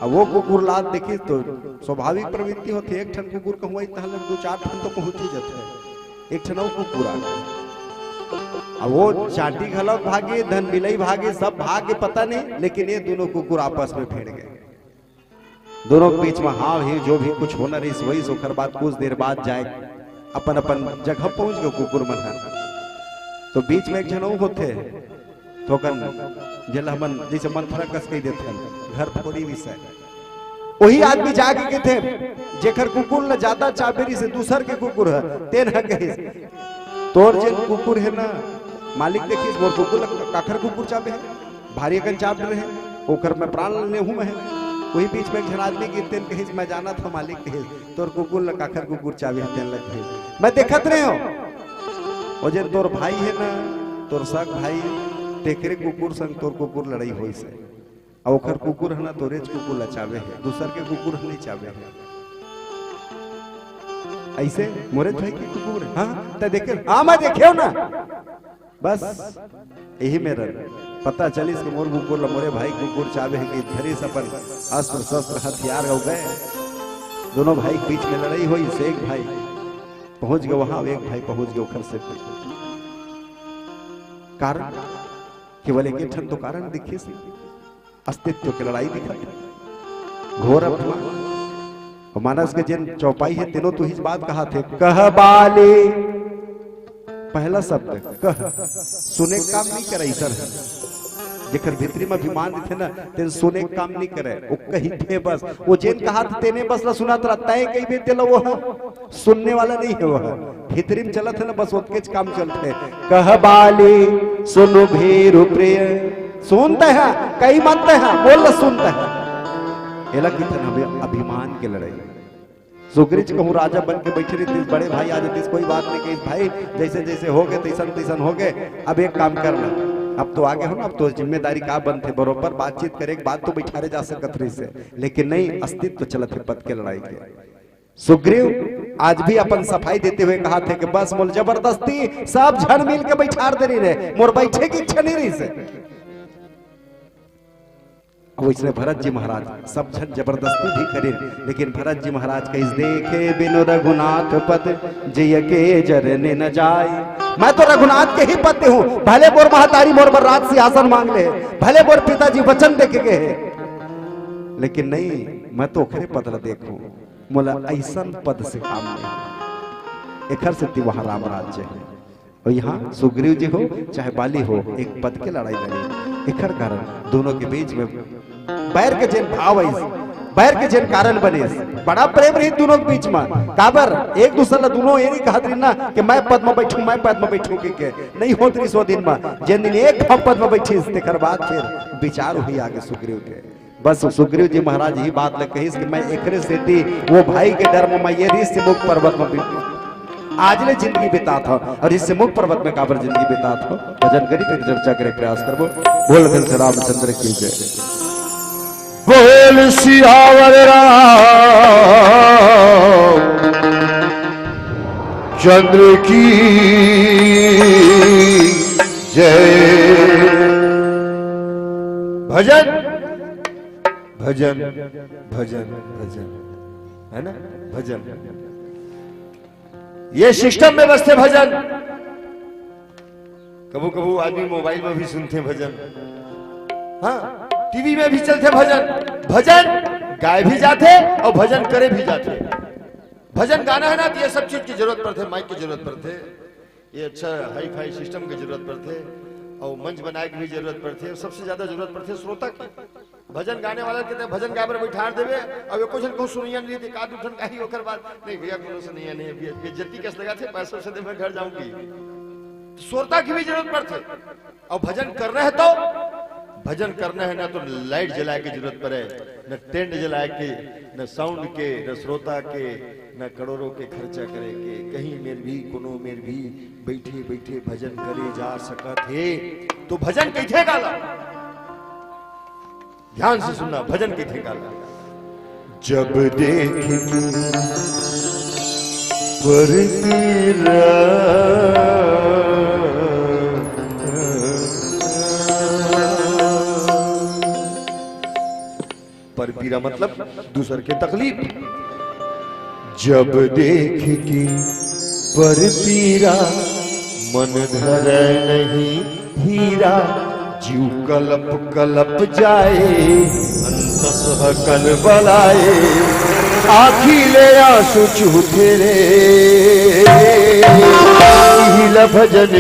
अब वो कुकुर लाद देखी तो स्वाभाविक प्रवृत्ति होती है एक ठन कुकुर कहूँ तहल दो चार ठन तो पहुंच ही जाते हैं एक ठन वो कुकुर आ गए अब वो चाटी घलाव भागे धन बिलई भागे सब भागे पता नहीं लेकिन ये दोनों कुकुर आपस में भिड़ गए दोनों के बीच में हाँ ही जो भी कुछ होना रही वही सोकर बाद कुछ देर बाद जाए अपन अपन जगह पहुंच गए कुकुर मन तो बीच में एक जन होते तो जल हमन जैसे मंथरा कस कही देते घर फोड़ी विषय वही आदमी जाके के थे जेकर कुकुर न ज्यादा चाबेरी से दूसर के कुकुर है तेन है कही तोर जे कुकुर है ना मालिक देखिस मोर कुकुर काखर कुकुर चाबे है भारी अकन चाब रहे ओकर में प्राण लेने हूं मैं वही बीच में एक आदमी की तेन कही मैं जाना था मालिक कही तोर कुकुर ल काखर कुकुर चाबे तेन लग कही मैं देखत रहे हो ओ जे तोर भाई है ना तोर सग भाई तेकरे कुकुर संग तोर कुकुर लड़ाई होई से और ओकर कुकुर है ना तोरेज कुकुर ल चाबे है दूसर के कुकुर नहीं चाबे है ऐसे मोरे भाई की कुकुर हां त देखे हां मैं देखियो ना बस यही मेरा पता चली कि मोर कुकुर मोरे भाई कुकुर चाबे है कि धरी सपन अस्त्र शस्त्र हथियार हो गए दोनों भाई के बीच में लड़ाई हुई से एक भाई पहुंच गए वहां एक भाई पहुंच गए उखर से कारण केवल एक ठन तो कारण दिखे से अस्तित्व की लड़ाई दिखा घोर अपमान और मानस के जिन चौपाई है तीनों तो ही बात कहा थे कह बाले पहला शब्द कह सुने काम नहीं करे सर जेकर भीतरी में अभिमान थे ना तेन सुने काम नहीं करे वो कही थे बस वो जिन कहा थे तेने बस ला सुना तरा तय कही भी दिलो वो सुनने वाला नहीं है वो भीतरी में चलत है ना बस उतके काम चलते कह बाले सुनो भीरु प्रिय सुनते हैं कई मानते हैं बोल सुनते हैं एला कितना अभिमान के लड़ाई सुग्रीव कहूँ राजा बन के बैठे रही बड़े भाई आ जाते कोई बात नहीं कही भाई जैसे जैसे हो गए तैसन तैसन हो गए अब एक काम करना अब तो आगे हो ना अब तो जिम्मेदारी का बनते बरोबर बातचीत करे बात तो बैठारे जा सकत रही से लेकिन नहीं अस्तित्व चलत है पद के लड़ाई के सुग्रीव आज भी अपन सफाई देते हुए कहा थे कि बस मोल जबरदस्ती सब झड़ मिल के बैठार दे रहे मोर बैठे की इच्छा नहीं रही से इसलिए भरत जी महाराज सब जन जबरदस्ती भी करे लेकिन भरत जी महाराज कहीं देखे बिनु रघुनाथ पद जय के जरने न जाए मैं तो रघुनाथ के ही पद हूँ भले बोर महतारी मोर पर राज सिंहासन मांग ले भले बोर पिताजी वचन देखे गए लेकिन नहीं मैं तो ओखरे पद देखू मोला ऐसा पद से काम नहीं एखर से वहां राम राज्य है और यहाँ सुग्रीव जी हो चाहे बाली हो एक पद के लड़ाई लड़ी एखर कारण दोनों के बीच में बैर के जिन भाव बैर के जिन कारण बने बड़ा प्रेम रही दोनों के बीच में काबर एक दूसरे दोनों ये नहीं कहते ना कि मैं पद में बैठूं मैं पद में बैठूं के नहीं होत रही 100 दिन में जिन दिन एक हम पद में बैठी तेकर बाद फिर विचार हुई आगे सुग्रीव के बस सुग्रीव जी महाराज ही बात लग कही कि मैं एकरे से वो भाई के डर में मैं ये ऋषि मुख पर्वत में आज ले जिंदगी बिता था और इससे मुख पर्वत में काबर जिंदगी बिता था भजन करी फिर चर्चा करे प्रयास करबो बोल बिल से रामचंद्र की जय बोल सियावर चंद्र की जय भजन भजन भजन भजन है ना भजन ये सिस्टम में बसते भजन कबू कबू आदमी मोबाइल में भी सुनते भजन हाँ टीवी में भी चलते भजन भजन गाए भी जाते और भजन करे भी जाते भजन गाना है ना तो ये सब चीज की जरूरत पड़ते माइक की जरूरत पड़ते ये अच्छा हाई फाई सिस्टम की जरूरत पड़ते और मंच बनाए की भी जरूरत पड़ती है सबसे ज्यादा जरूरत पड़ती है श्रोता की भजन गाने वाला कहते हैं भजन गा पर बैठार देवे अब कुछ न कुछ सुनिया नहीं थी काद उठन काही होकर बात नहीं भैया कोनो से नहीं है बेइज्जती कैसे लगा थे पैसों से दे मैं घर जाऊंगी श्रोता की भी जरूरत पड़ती और भजन कर रहे तो भजन करना है ना तो लाइट जलाए की जरूरत पड़े न टेंट जलाए के न साउंड के न श्रोता के न करोड़ों के खर्चा करे के कहीं मेर भी कोनो मेर भी बैठे बैठे भजन करे जा सका थे तो भजन कैथे गाला ध्यान से सुनना भजन कैथे गाला जब देखेंगे पर तेरा पर पीरा मतलब दूसर के तकलीफ। जब देख के पर पीरा मन धर नहीं हीरा, जीव कलप कलप जाए अंतसह कल बलाए, आखिले आंसू चूथे रे हीला भजन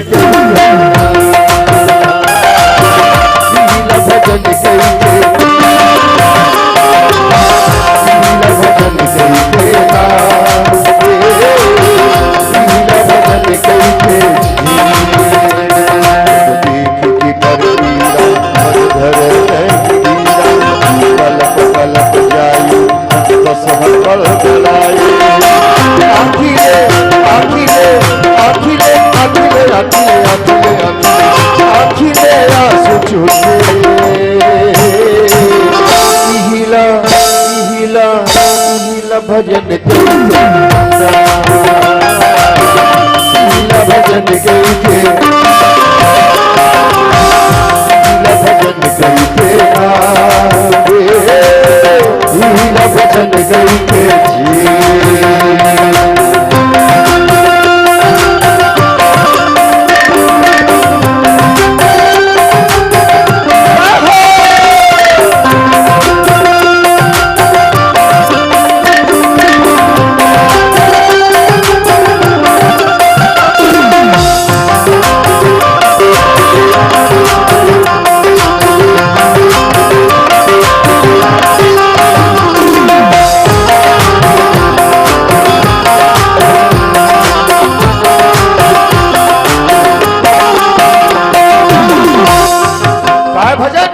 भजन भजन भजन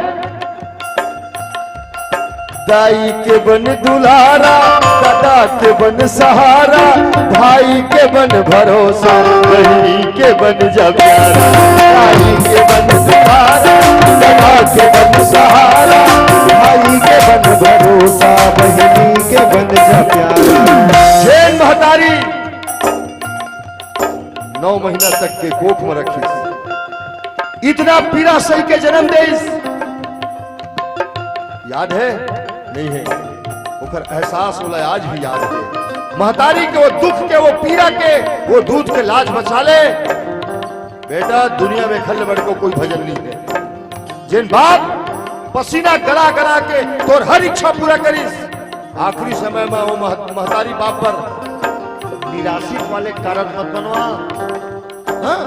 दाई के बन दुलारा, दादा के बन सहारा, भाई के बन भरोसा, बहनी के बन जा प्यारा। दाई के बन दुलारा, दादा के बन सहारा, भाई के बन भरोसा, बहनी के बन जा प्यारा। जैन महतारी 9 महीना तक के कोख में रखी, इतना पीड़ा सही के जन्म दे। याद है? नहीं है, उकर एहसास होला आज भी याद है। महतारी के वो दुख के, वो पीड़ा के, वो दूध के लाज बचा ले। बेटा दुनिया में खल बड़ को कोई भजन नहीं है। जिन बाप पसीना गला गला के तोर हर इच्छा पूरा करिस, आखिरी समय में वो महतारी बाप पर निराशित वाले कारण मत बनवा। हाँ?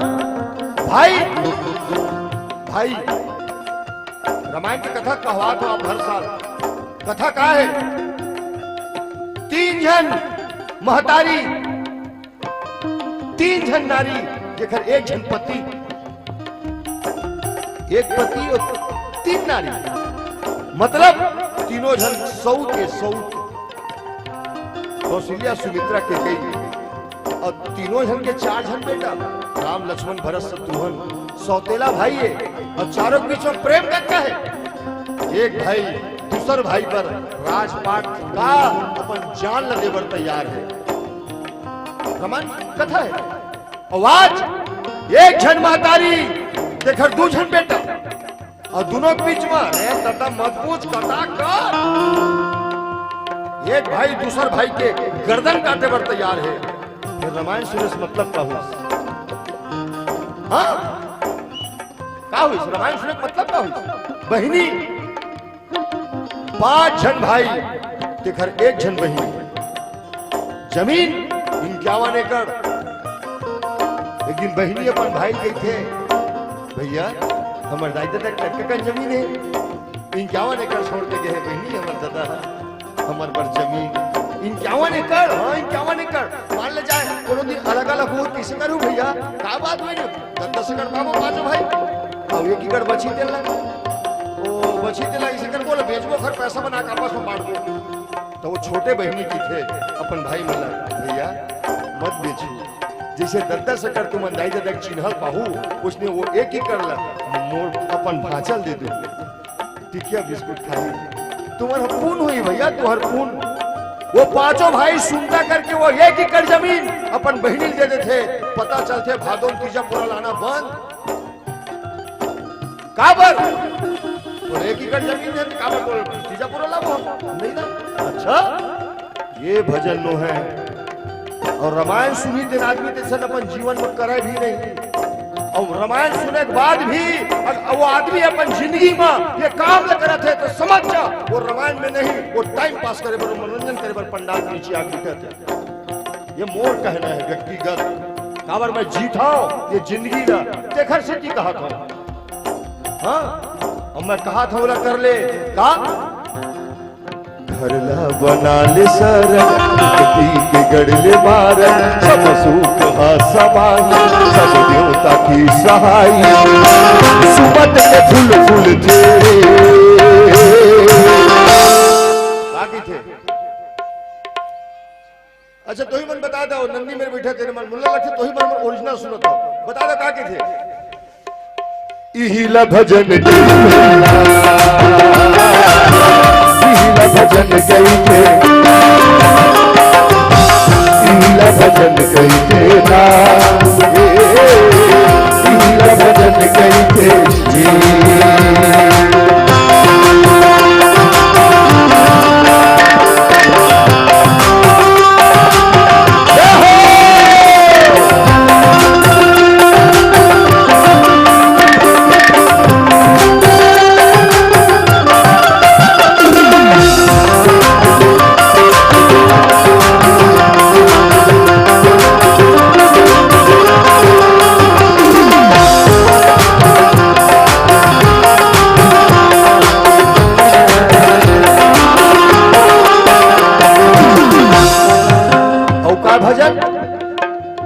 भाई भाई रामायण की कथा कहवा तो आप हर साल। कथा का है? 3 जन महतारी, 3 जन नारी, जेकर 1 जन पति, 1 पति और 3 नारी, मतलब तीनों जन सौ के सौ। कौशल्या सुमित्रा के गई और तीनों जन के 4 जन बेटा, राम लक्ष्मण भरत शत्रुघ्न, सौतेला भाई है और चारों के बीच में प्रेम करता है। एक भाई दूसर भाई पर राजपाट का अपन जान लगे बर तैयार है। रामायण कथा है। और आज 1 जन महतारी देखर 2 जन बेटा और दोनों के बीच में तथा मत पूछ कथा कर। एक भाई दूसर भाई के गर्दन काटे बर तैयार है। फिर रामायण सुने मतलब का हुई? हाँ का हुई? रामायण सुने मतलब का हुई? बहिनी 5 जन भाई देखर 1 जन बहिनी, जमीन 51 एकड़। लेकिन बहिनी अपन भाई गई थे, भैया हमारे दादा का जमीन है, 51 एकड़ छोड़ के गए। बहिनी हमारे दादा हमारे पर जमीन 51 एकड़। हाँ 51 एकड़ मान ले जाए कोनो दिन अलग अलग हो किसे करूं भैया? का बात हुई? 10 एकड़ पाबो 5 भाई और 1 एकड़ बची देला, बची दिला इसे कर बोला बेचबो खर पैसा बना के आपस में बांट दो। तो वो छोटे बहनी की थे अपन भाई मला, भैया मत बेचो, जैसे 10 एकड़ तुम अंदाई दे चिन्हल पाहू, उसने वो 1 एकड़ ला मोर अपन भाचल दे दो, टिकिया बिस्कुट खाई। तुम्हारा पून हुई भैया, तुम्हार पून। वो पांचों भाई सुनता करके वो 1 एकड़ जमीन अपन बहनी दे देते थे। पता चलते भादों तीजा पूरा लाना बंद काबर और 1 एकड़ जमीन दे काबर तीजा पूरा लाभो नहीं ना। अच्छा ये भजन नो है और रामायण सुनी दिन आदमी तेसन अपन जीवन में करे भी नहीं। और रामायण सुने के बाद भी वो आदमी अपन जिंदगी में ये काम न करत है तो समझ जा वो रामायण में नहीं, वो टाइम पास करे बर मनोरंजन करे बर पंडाल के नीचे आके बैठे। ये मोर कहना है व्यक्तिगत काबर मैं जीता हूं ये जिंदगी का देखर से की कहा था। हाँ और मैं कहा था बोला कर ले का घरला बना ले सर के गड़ले मार सब सुख हा समाई सब देवता की सहाय सुमत के फूल फूल थे बाकी थे। अच्छा तो ही मन बता दो नंदी मेरे बैठा तेरे मन मुल्ला लगे तो ही मन ओरिजिनल सुनो तो बता दो का के थे इहिला भजन भजन गई थे इहिला भजन गई थे ना इहिला भजन गई थे भजन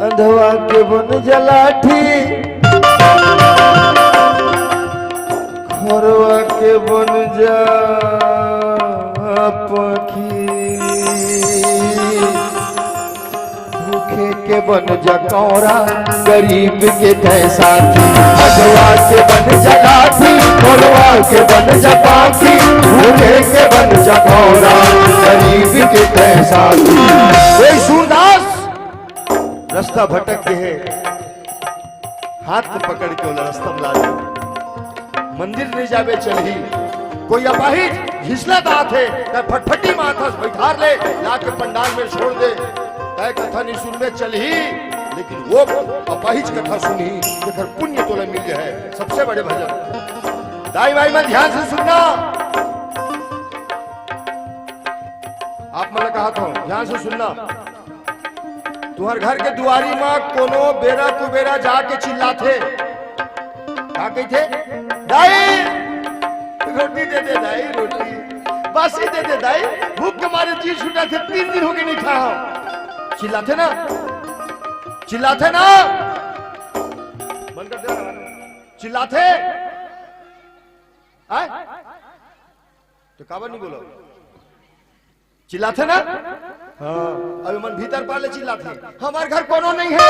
अंधवा के बन जलाठी खरवा के बन जा पखी भूखे के बन जा कौरा गरीब के तैसा अंधवा के बन जलाठी खरवा के बन जा पाखी भूखे के बन जा कौरा गरीब के तैसा। सूरदास रास्ता भटक के है हाथ पकड़ के वाला रास्ता ला मंदिर नहीं जावे चलही कोई अपाहिज घिसला दात है फटफटी माथस बैठार ले लाके पंडाल में छोड़ दे तय कथा नहीं सुन में चलही लेकिन वो अपाहिज कथा सुनी देखकर पुण्य तोला मिल जाए सबसे बड़े भजन। दाई भाई मैं ध्यान से सुनना आप मैंने कहा था ध्यान से सुनना तुम्हारे घर के दुआरी में कोनो बेरा कुबेरा जाके चिल्लाते क्या कहते दाई रोटी दे दे दाई रोटी बासी दे दे दाई भूख के मारे चीज छूटा थे 3 दिन हो गए नहीं खाया चिल्लाते ना बंद कर दे चिल्लाते तो काबर नहीं बोलो चिल्लाते ना। हाँ अभी मन भीतर पाले चिल्लाते हमारे घर कोनो नहीं है।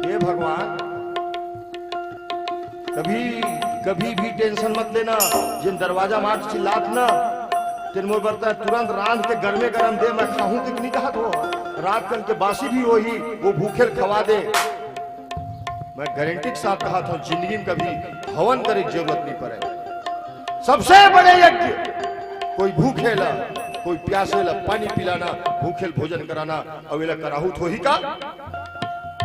हे भगवान कभी भी टेंशन मत लेना जिन दरवाजा मार चिल्लात ना तेन मोर बरता तुरंत रांध के गर्मे गरम दे मैं खाऊं कि नहीं कहा तो रात कल के बासी भी वही वो भूखे खवा दे। मैं गारंटी के साथ कहा था जिंदगी में कभी हवन करे की जरूरत नहीं पड़े। सबसे बड़े यज्ञ कोई भूखे ला कोई प्यासे ला पानी पिलाना भूखेल भोजन कराना अवेला कराहू थोही का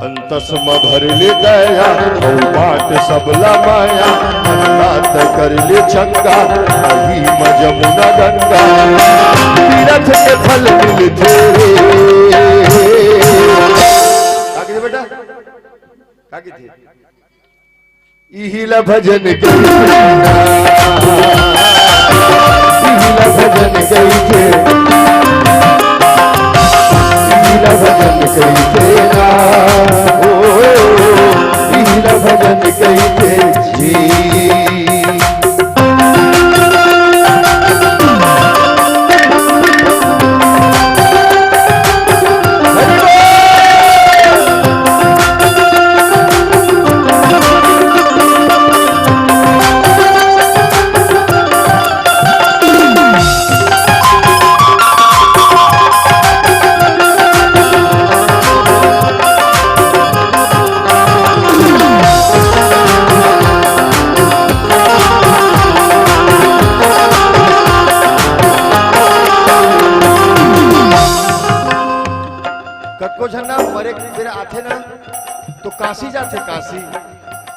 अंतस में भर ले दया बाट सबला माया अनाथ कर ले चंगा अही जमुना गंगा तीरथ के फल मिलते काकी थे बेटा काकी थे इहिला भजन भजन गई थे भजन गई थे ना भजन गई थे जी। जन तो काशी जाते, काशी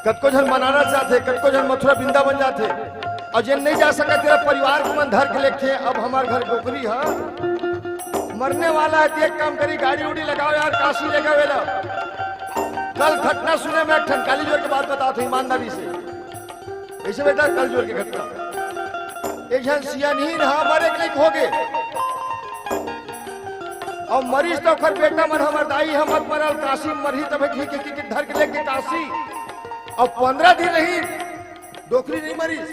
कतको जन बनारस जाते, कतको जन मथुरा वृंदावन जाते, और जिन नहीं जा सका तेरा परिवार को मन धर के लेके अब हमारे घर गोकरी है मरने वाला है। तो एक काम करी, गाड़ी उड़ी लगाओ यार, काशी ले गए वेला। कल घटना सुने में एक काली जोर की बात बताओ ईमानदारी से, ऐसे बेटा कल जोर की घटना। एक जन सियानी रहा मरे के लिए हो गए, और मरीज तो खर बेटा मन हमर दाई हम मत मरल, काशी मरही तब धर के लेके काशी, और 15 दिन रही डोकरी नहीं मरीज,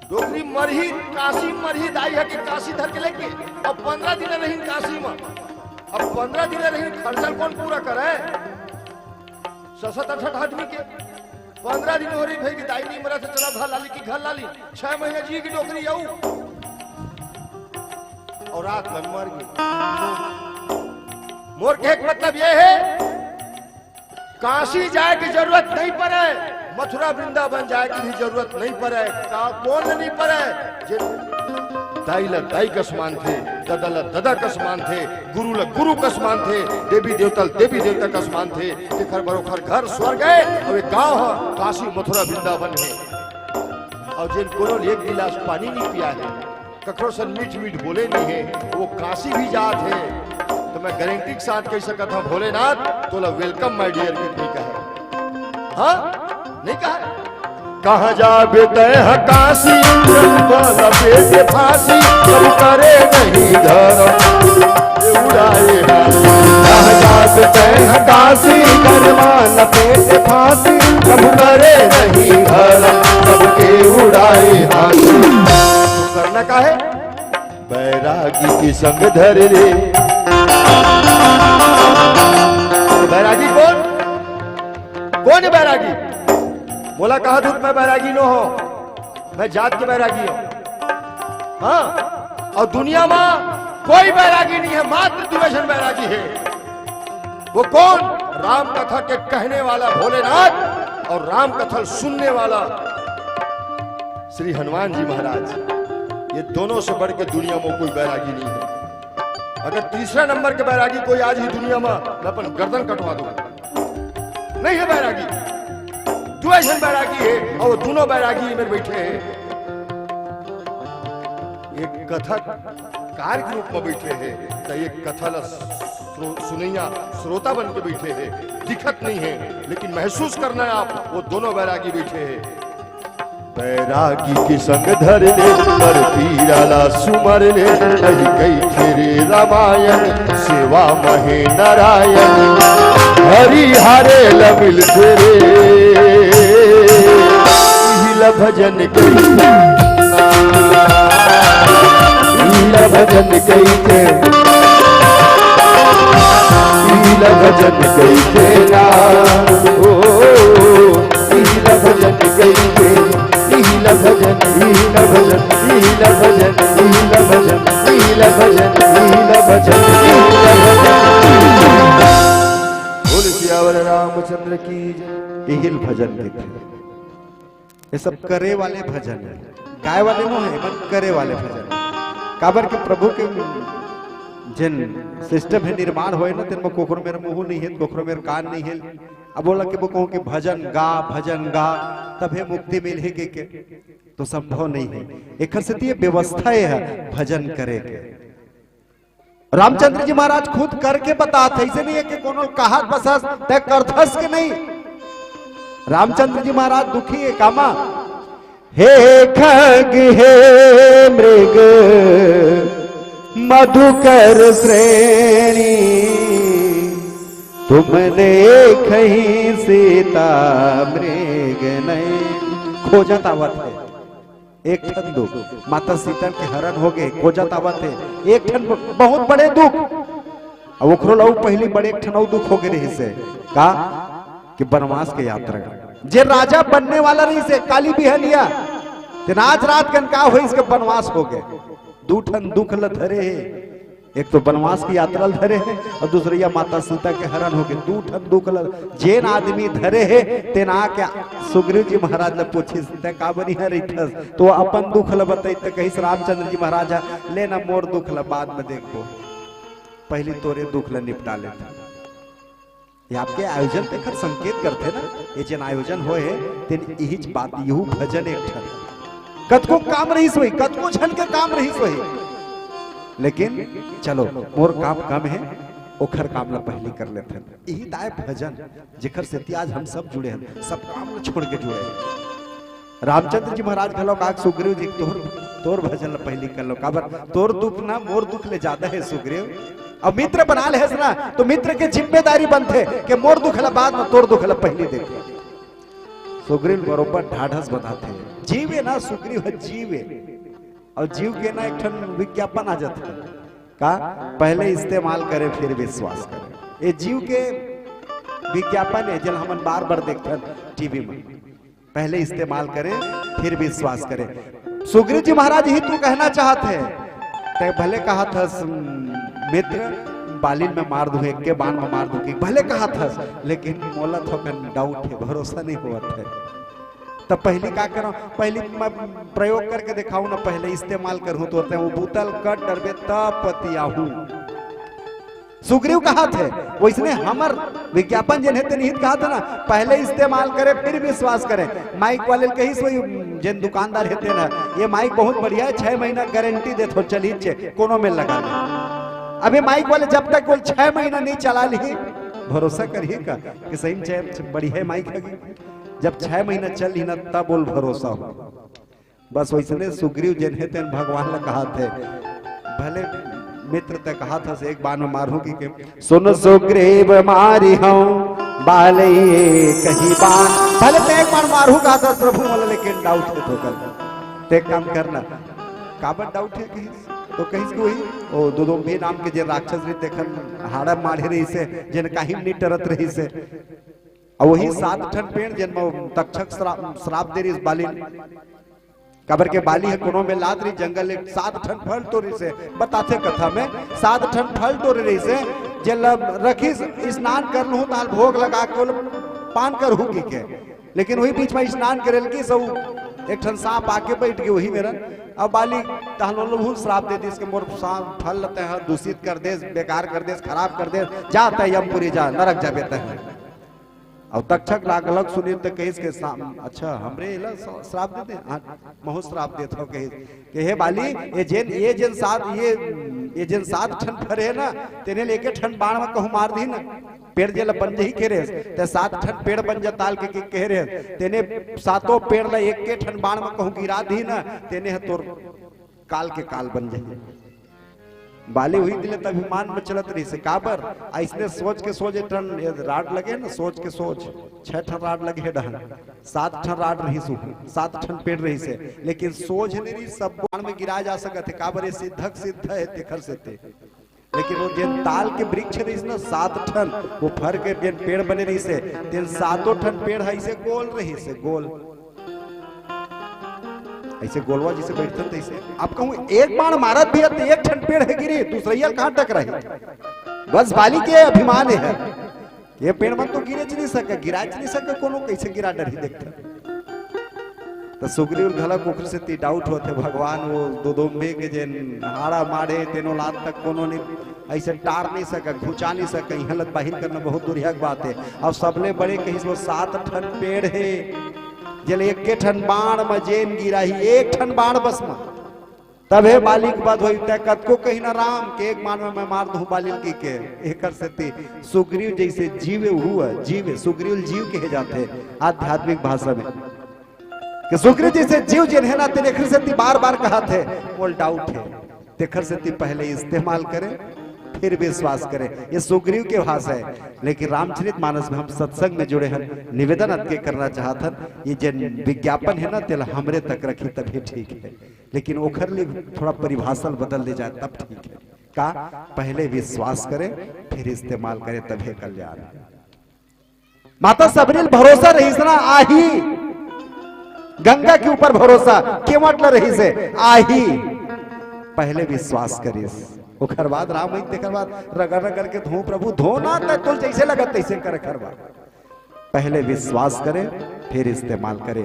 डोकरी मरही काशी मरही दाई है कि काशी धर के लेके, और 15 दिन रही काशी में। अब 15 दिन रही खर्चल कौन पूरा करे? 7-8 आदमी के 15 दिन हो रही भाई कि दाई नहीं मरा तो चला घर लाली की घर लाली 6 महीने जी की डोकरी आऊ, और रात में मर गई। मोर के एक मतलब यह है काशी जाए की जरूरत नहीं पड़े, मथुरा वृंदावन जाए की भी जरूरत नहीं पड़े। कौन नहीं पड़े? दाई ला दाई का समान थे, दादा ला दादा का समान थे, गुरु ला गुरु का समान थे, देवी देवता देवी देवता का समान थे। घर बरोखर घर स्वर्ग है, और एक गांव है काशी मथुरा वृंदावन है, और जिन को एक गिलास पानी नहीं पिया है, ककरो से मीठ मीठ बोले नहीं है, वो काशी भी जात है। तो मैं गारंटी के साथ कह सकता था भोलेनाथ तो वेलकम माय डियर नहीं कहे, हाँ नहीं कहा। कहाँ जाबे तय काशी लपेटे फांसी, कब करे नहीं धर्म उड़ाए। कहाँ जाबे तय काशी लपेटे फांसी, कब करे नहीं धर्म कब के उड़ाए हाथी। करना का है? बैरागी की संग धर रे। बैरागी कौन? कौन है बैरागी? बोला कहा दूध मैं बैरागी न हो, मैं जात के बैरागी हूं। हाँ, और दुनिया में कोई बैरागी नहीं है, मात्र द्विवेशन बैरागी है। वो कौन? राम कथा के कहने वाला भोलेनाथ और राम कथा सुनने वाला श्री हनुमान जी महाराज। ये दोनों से बढ़ के दुनिया में कोई बैरागी नहीं है। अगर तीसरा नंबर के बैरागी कोई आज ही दुनिया में, मैं अपन गर्दन कटवा दूंगा। नहीं है बैरागी, द्विवेशन बैरागी है, और दोनों बैरागी में बैठे हैं। एक कथा कार के रूप में बैठे हैं, तो एक कथा सुनैया श्रोता बन के बैठे हैं। दिखत नहीं है लेकिन महसूस करना है आप, वो दोनों बैरागी बैठे हैं। बैरागी के संग धर ले पर पीराला सुमर ले, कही कही तेरे रामायण सेवा महे नारायण। हरि हरे लमिल तेरे भजन कही, भजन कही थे, भजन कही थे ना, ओ भजन कही थे, भजन भजन भजन भजन भजन। बोल सियावर रामचंद्र की जय। हिल भजन के ये सब करे वाले भजन है, गाय वाले नो है, मन करे वाले भजन। काबर के प्रभु के जिन सिस्टम है निर्माण होए ना, तेन में कोकरो मेरे मुंह नहीं है, कोकरो मेरे कान नहीं है। अब बोला कि वो कहूं कि भजन गा तभी मुक्ति मिल है के तो संभव नहीं है। एक से व्यवस्था है भजन करे के। रामचंद्र जी महाराज खुद करके बताते, ऐसे नहीं है कि कोनो कहा बस तय करथस के नहीं। रामचंद्र जी महाराज दुखी है कामा, हे खग हे मृग मधुकर श्रेणी, तुमने कहीं सीता मृग नहीं। खोजत आवत है एक ठन दुख, माता सीता के हरण हो गए, खोजत आवत है एक ठन बहुत बड़े दुख। अब ओकरो लऊ पहली बड़े एक ठन दुख हो गए रही से का कि वनवास के यात्रा जे राजा बनने वाला नहीं से काली बिहनिया तेन आज रात कन का हो इसके वनवास हो गए। दू ठन दुख ल धरे है, एक तो वनवास की यात्रा धरे है और दूसरी माता सीता के हरण हो गए। दू ठन दुख ल जेन आदमी धरे है तेन आके सुग्रीव जी महाराज ने पूछी सीता का बनी है रही, तो अपन दुख ल बताई तो कहीं रामचंद्र जी महाराज ले ना मोर दुख ल बाद में देखो। पहले तोरे दुख ल निपटा लेते। ये आपके आयोजन पे खर संकेत करते ना, ये जन आयोजन होए तेन यही बात यहू भजन एक ठन कतको काम रही सोई, कतको छन के काम रही सोई, लेकिन चलो मोर काम कम है, ओखर काम ला पहली कर लेते हैं। यही दाय भजन जेखर से आज हम सब जुड़े हैं, सब काम ला छोड़ के जुड़े हैं। रामचंद्र जी महाराज कहलो का सुग्रीव जी तोर भजन ला पहली कर लो, काबर तोर दुख ना मोर दुख ले ज्यादा है सुग्रीव। अब मित्र बना ले ना तो मित्र के जिम्मेदारी बनते कि मोर दुख ला बाद में तोर दुख ला पहली देखे। सुग्रीव बरोबर ढाढ़स बताते हैं, जीवे ना सुग्रीव है जीवे, और जीव के ना एक ठन विज्ञापन आ जाता है का पहले इस्तेमाल करे फिर विश्वास करे। ये जीव के विज्ञापन है जल हम बार बार देखते हैं टीवी में, पहले इस्तेमाल करे फिर विश्वास करे। सुग्रीव जी महाराज ही तू कहना चाहते हैं, भले कहा था मित्र बालिन में मार दूं, एक के बाण में मार दूं, भले कहा था, लेकिन मोला थोकन डाउट है, भरोसा नहीं हुआ था। तब पहली क्या करो, पहली मैं प्रयोग करके दिखाऊं ना, पहले इस्तेमाल करूं तो वो बूतल कट डरबे तब पतियाहूं। सुग्रीव कहा थे वैसने हमर विज्ञापन जन हेते निहित कहा था ना, पहले इस्तेमाल करे फिर विश्वास करे। माइक वाले कही सोई जन दुकानदार हेते ना, ये माइक बहुत बढ़िया है, 6 महीना गारंटी देते हो, चलिए कोनो में लगा ले। अबे माइक वाले जब तक बोल 6 महीना नहीं चला ली, भरोसा करिए का कि सही में बढ़िया माइक है, जब 6 महीना चल ही ना तब बोल भरोसा हो। बस वैसने सुग्रीव जन हेते भगवान ने कहा थे, भले मित्र ते कहा था से एक बार में मारू की सुन सुग्रीव मारी हूं बाले कहीं बान, भले ते एक बार मारू कहा था प्रभु वाला, लेकिन डाउट है तो कर ते काम करना काबर डाउट है कहीं तो कहीं से वही ओ दुदुम्बी नाम के जे राक्षस रे देखन हाड़ा मारे रही से जन काहे नहीं डरत रही से, और वही 7 ठन पेड़ जन तक्षक श्राप दे रही बालिन, कबर के बाली है कोनो में लाद रही जंगल एक 7 ठन फल तोड़ी से, बताते कथा में 7 ठन फल तोड़ रही से जल रखी स्नान कर लूं ताल भोग लगा के पान कर हुकी के, लेकिन वही बीच में स्नान करे की सब एक ठन सांप आके बैठ गए वही मेरा। अब बाली तहलोल श्राप दे दी इसके मोर सांप फल लेते हैं, दूषित कर दे, बेकार कर दे, खराब कर दे, जाता है यमपुरी जा नरक जा बेता है। और तक्षक लागलक सुनी तो कहीं के अच्छा हमरे इला श्राप देते महु श्राप देते हो कहीं कि हे बाली ये जन 7 ठन फरे ना तेने लेके ठन बाण में कहूं मार दी ना, पेड़ जेला बन जही के रे ते 7 ठन पेड़ बन जा ताल के कह रे तेने 7 पेड़ ला एक के ठन बाण में कहूं गिरा दी ना, तेने है तोर काल के काल बन जाए। बाली हुई दिले तब विमान में चलत रही से काबर ऐसने सोच के सोच टन राड लगे ना, सोच के सोच 6 ठन राड लगे डहन 7 ठन राड रही सु 7 ठन पेड़ रही से, लेकिन सोच नहीं रही सब बाण में गिरा जा सकते काबर ये सिद्धक सिद्ध है तेखर से ते, लेकिन वो जन ताल के वृक्ष रही ना 7 ठन वो फर के जन पेड़ बने रही से तेन 7 ठन पेड़ है से गोल रही से गोल ऐसे गोलवा जिसे बैठते थे ऐसे। आप कहूं एक बाण मारत भी है तो 1 ठन पेड़ है गिरी, दूसरा कहां तक रहे, बस बाली के अभिमान है ये पेड़ मन तो गिरे नहीं सके, गिरा नहीं सके कोनो, कैसे गिरा डर ही देखते। तो सुग्रीव घलक ओकर से ती डाउट होते भगवान वो दुदुम्बे के जे हाड़ा मारे तेनो लात तक कोनो नहीं ऐसे टार नहीं सके, घुचा नहीं सके, हलत बाहिर करना बहुत दुर्या बात है। और सबले बड़े कहीं वो 7 ठन पेड़ है जल एक के ठन बाण में जेन गिरा ही 1 ठन बाण बस में, तबे बाली के बाद होई तय कत को कहीं ना राम के एक बाण में मैं मार दूं बाली की के एकर से सुग्रीव जैसे जीवे हुआ जीवे, सुग्रीव जीव कहे जाते आध्यात्मिक भाषा में कि सुग्रीव जैसे जीव जिन है ना तेरे से बार बार कहा थे बोल डाउट है तेखर से पहले इस्तेमाल करे फिर विश्वास करें, ये सुग्रीव के भाषा है। लेकिन रामचरितमानस में हम सत्संग में जुड़े हैं, निवेदन अत्के करना चाहता ये जन विज्ञापन है ना तेल हमरे तक रखी तभी ठीक है, लेकिन ओखर लिए थोड़ा परिभाषा बदल दे जाए तब ठीक है का पहले विश्वास करें फिर इस्तेमाल करें तभी कल्याण। माता सबरील भरोसा रही ना आही, गंगा के ऊपर भरोसा केवट रही से आही, पहले विश्वास करिए ओखर बाद राम वही तेकर बाद रगड़ रगड़ के धो प्रभु धोना तो जैसे लगत तैसे करे खरबा, पहले विश्वास करें फिर इस्तेमाल करें।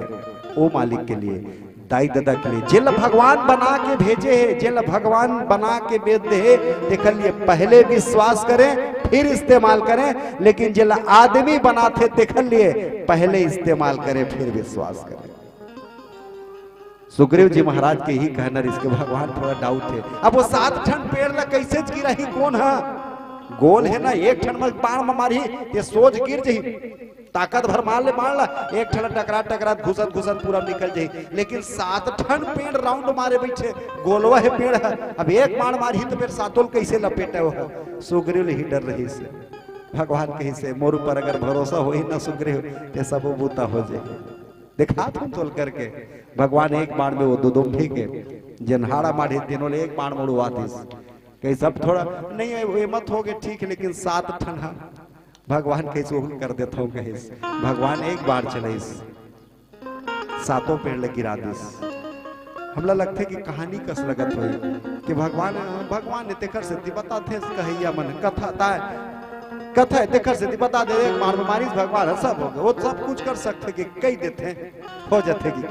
ओ मालिक के लिए दाई दादा के लिए जिल भगवान बना के भेजे है, जिल भगवान बना के भेज दे, देख लिए पहले विश्वास करें फिर इस्तेमाल करें, लेकिन जिल आदमी बनाते देख लिए पहले इस्तेमाल करें फिर विश्वास करें। सुग्रीव जी महाराज के ही कहना, इसके भगवान थोड़ा डाउट है। अब वो 7 ठन पेड़ ला कैसे गिरा ही कौन है, गोल है ना, एक ठन में बाण मारी ये सोच गिर जही, ताकत भर मार ले मार ला, एक ठन टकरा घुसत घुसत पूरा निकल जाही, लेकिन 7 ठन पेड़ राउंड मारे बैठे, गोलवा है पेड़ है, अब एक बाण मारी तो फिर सातों कैसे लपेटे हो। सुग्रीव ही डर रही से, भगवान कहीं से मोर पर अगर भरोसा हो ही ना सुग्रीव ये सब बूता हो जाए। देखा तुम तोल करके भगवान एक बाण में वो दुदुम्भी के जनहाड़ा मारे तीनों ने एक बाण उड़वा दी, कहीं सब थोड़ा नहीं वो मत हो गए ठीक है, लेकिन 7 ठन भगवान कैसे कर देता हूँ, कहीं भगवान एक बार चले 7 पेड़ ले गिरा दी। हमला लगते कि कहानी कस लगत हुई कि भगवान ने तेकर से बता थे कहिया मन कथा है तेकर से बता दे, एक मार में मारी भगवान सब हो गए, वो सब कुछ कर सकते कि कई देते हो जाते कि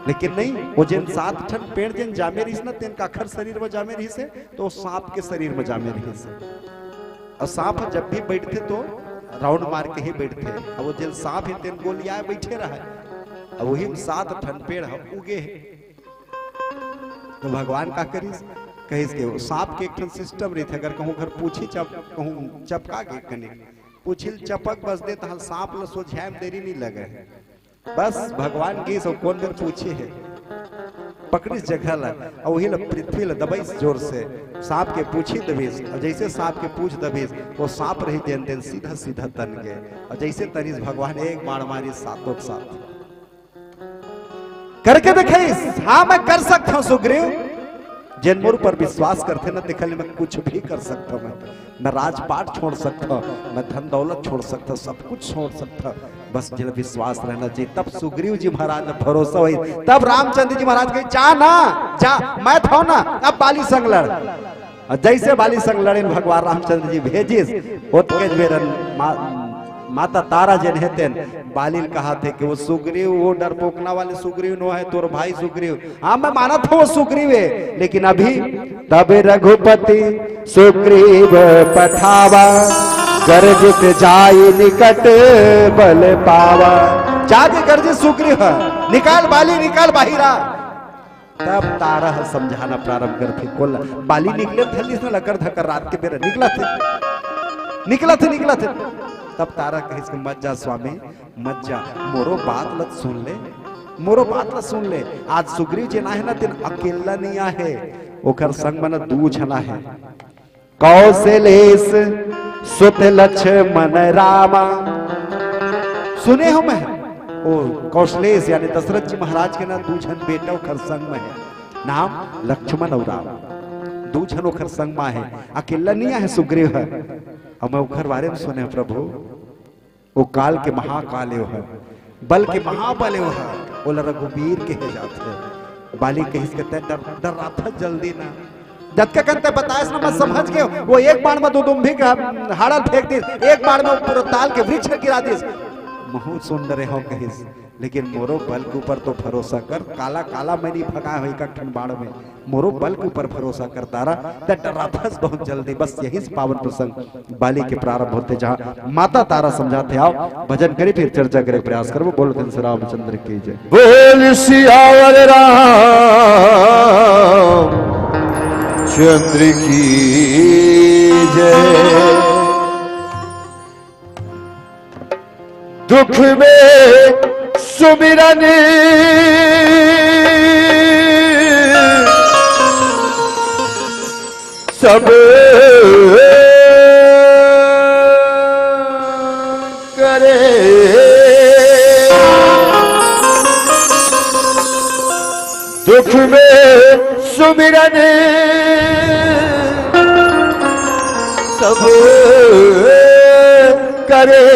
लेकिन नहीं, वो जिन 7 ठन पेड़ जिन जामे रही ना तेन काखर शरीर में जामे रही से, तो सांप के शरीर में जामे रही से। और सांप जब भी बैठते तो राउंड मार के ही बैठते, अब वो जिन सांप है तेन गोलियां बैठे रहा, अब वही 7 ठन पेड़ उगे है। तो भगवान का करीस कहिस के सांप के एक ठन सिस्टम रही थे, अगर कहूँ घर पूछी कहूँ चपका के कने पूछिल चपक बस दे तो सांप ल सोझाए में देरी नहीं लगे, बस भगवान की सब कौन देर पूछे है पकड़ी जगह ला, और वही पृथ्वी ला दबाई जोर से सांप के पूछी दबीस, और जैसे सांप के पूछ दबीस वो सांप रही देन देन सीधा सीधा तन गए, और जैसे तनीस भगवान एक बाण मारी 7 के 7 करके देखे। हाँ मैं कर सकता हूँ सुग्रीव, जिन मोर पर विश्वास करते ना दिखल मैं कुछ भी कर सकता हूँ, मैं राजपाट छोड़ सकता हूँ, मैं धन दौलत छोड़ सकता हूँ, सब कुछ छोड़ सकता हूँ, बस जिन विश्वास रहना चाहिए। तब सुग्रीव जी महाराज ने भरोसा हुई, तब रामचंद्र जी महाराज कहे जा ना जा, मैं था ना, अब बाली संग लड़। और जैसे बाली संग लड़े भगवान रामचंद्र जी भेजिस माता तारा जन हेते बालिल कहा थे कि वो सुग्रीव वो डरपोकना वाले सुग्रीव नो है, तोर भाई सुग्रीव, हाँ मैं माना था वो सुग्रीव है, लेकिन अभी तब रघुपति सुग्रीव पठावा गर्जित जाई निकट बल पावा। जाके गर्जित सुग्रीव निकाल बाली निकाल बाहिरा। तब तारा समझाना प्रारंभ करते, कोल बाली निकले थे लकर धकर रात के बेर निकला थे। तब तारा कहे मत जा स्वामी मत जा, मोरो बात लत सुन ले, आज सुग्रीव जी ना है ना दिन अकेला नहीं आहे, ओकर संग मन 2 जना है, कौशलेश सुत लक्ष्मण रामा। सुने हो मैं ओ कौशलेश यानी दशरथ जी महाराज के ना 2 जन बेटा ओकर संग में है, नाम लक्ष्मण और राम, 2 जन ओकर संग में है, अकेला नहीं है सुग्रीव है। और मैं उखर बारे में सुने प्रभु वो काल के महाकाल है, बल के महाबल है, वो रघुवीर के जाते बाली कहीं डर रहा था जल्दी ना जब के कहते बताए ना मैं समझ गए, वो एक बाण में दुदुम्भी का हाड़ा फेंक दी, एक बाण में पूरा ताल के वृक्ष गिरा दी। बहुत सुंदर हो कहीं, लेकिन मोरो बल के ऊपर तो भरोसा कर, काला काला मैं नहीं भगा हुई का ठन बाण में, मोरो बल के ऊपर भरोसा कर तारा डराथस बहुत जल्दी। बस यही पावन प्रसंग बाली के प्रारंभ होते जहाँ माता तारा समझाते आओ भजन करे फिर चर्चा करे प्रयास करो। बोल कंस रामचंद्र की जय, बोल सियावर चंद्र की जय। दुख में सुमिरन सब करे, दुख में सुमिरन सब करे,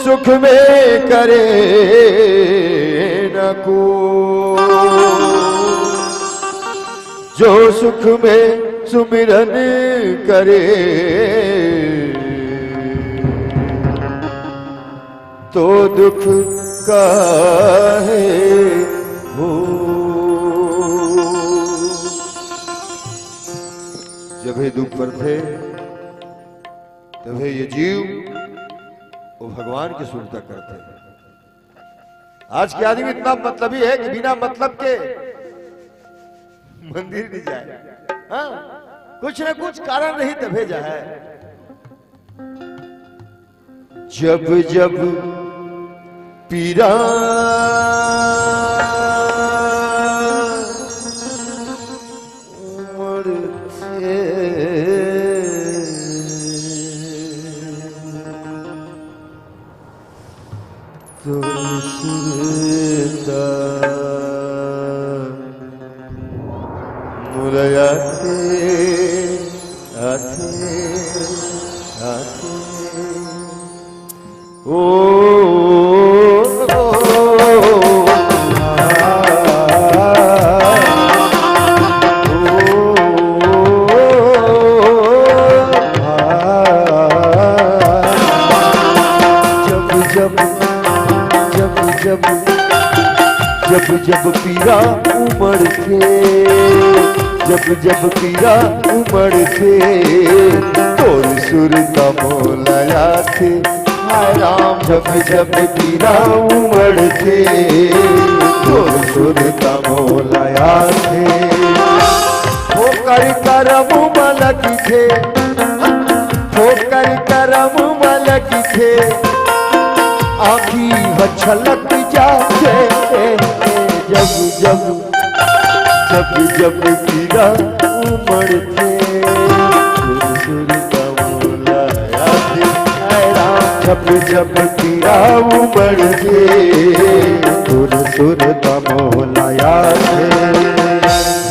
सुख में करे न को, जो सुख में सुमिरन करे तो दुख काहे हो। जब हे दुख पर थे तब हे ये जीव वो भगवान की सुरता करते हैं। आज के आदमी इतना मतलबी है कि बिना मतलब के मंदिर नहीं जाए। हाँ? कुछ न कुछ कारण नहीं तो भेजा है। जब जब पीरा उमड़ते तो सुरता मुरयाते आते आते ओ जब जब पीरा उमड़ते, जब जब पीरा उमड़ते तोर सुर का मोलाया थे। हाय राम जब जब पीरा उमड़ते तोर सुर का मोलाया थे। होकर करम मलक थे, होकर करम मलक थे, आखी छलक जाते जब जब जब जब पीरा उमड़ते सुर का मोलाया थे। हाय राम जब जब पीरा उमड़ते सुर का मोलाया थे।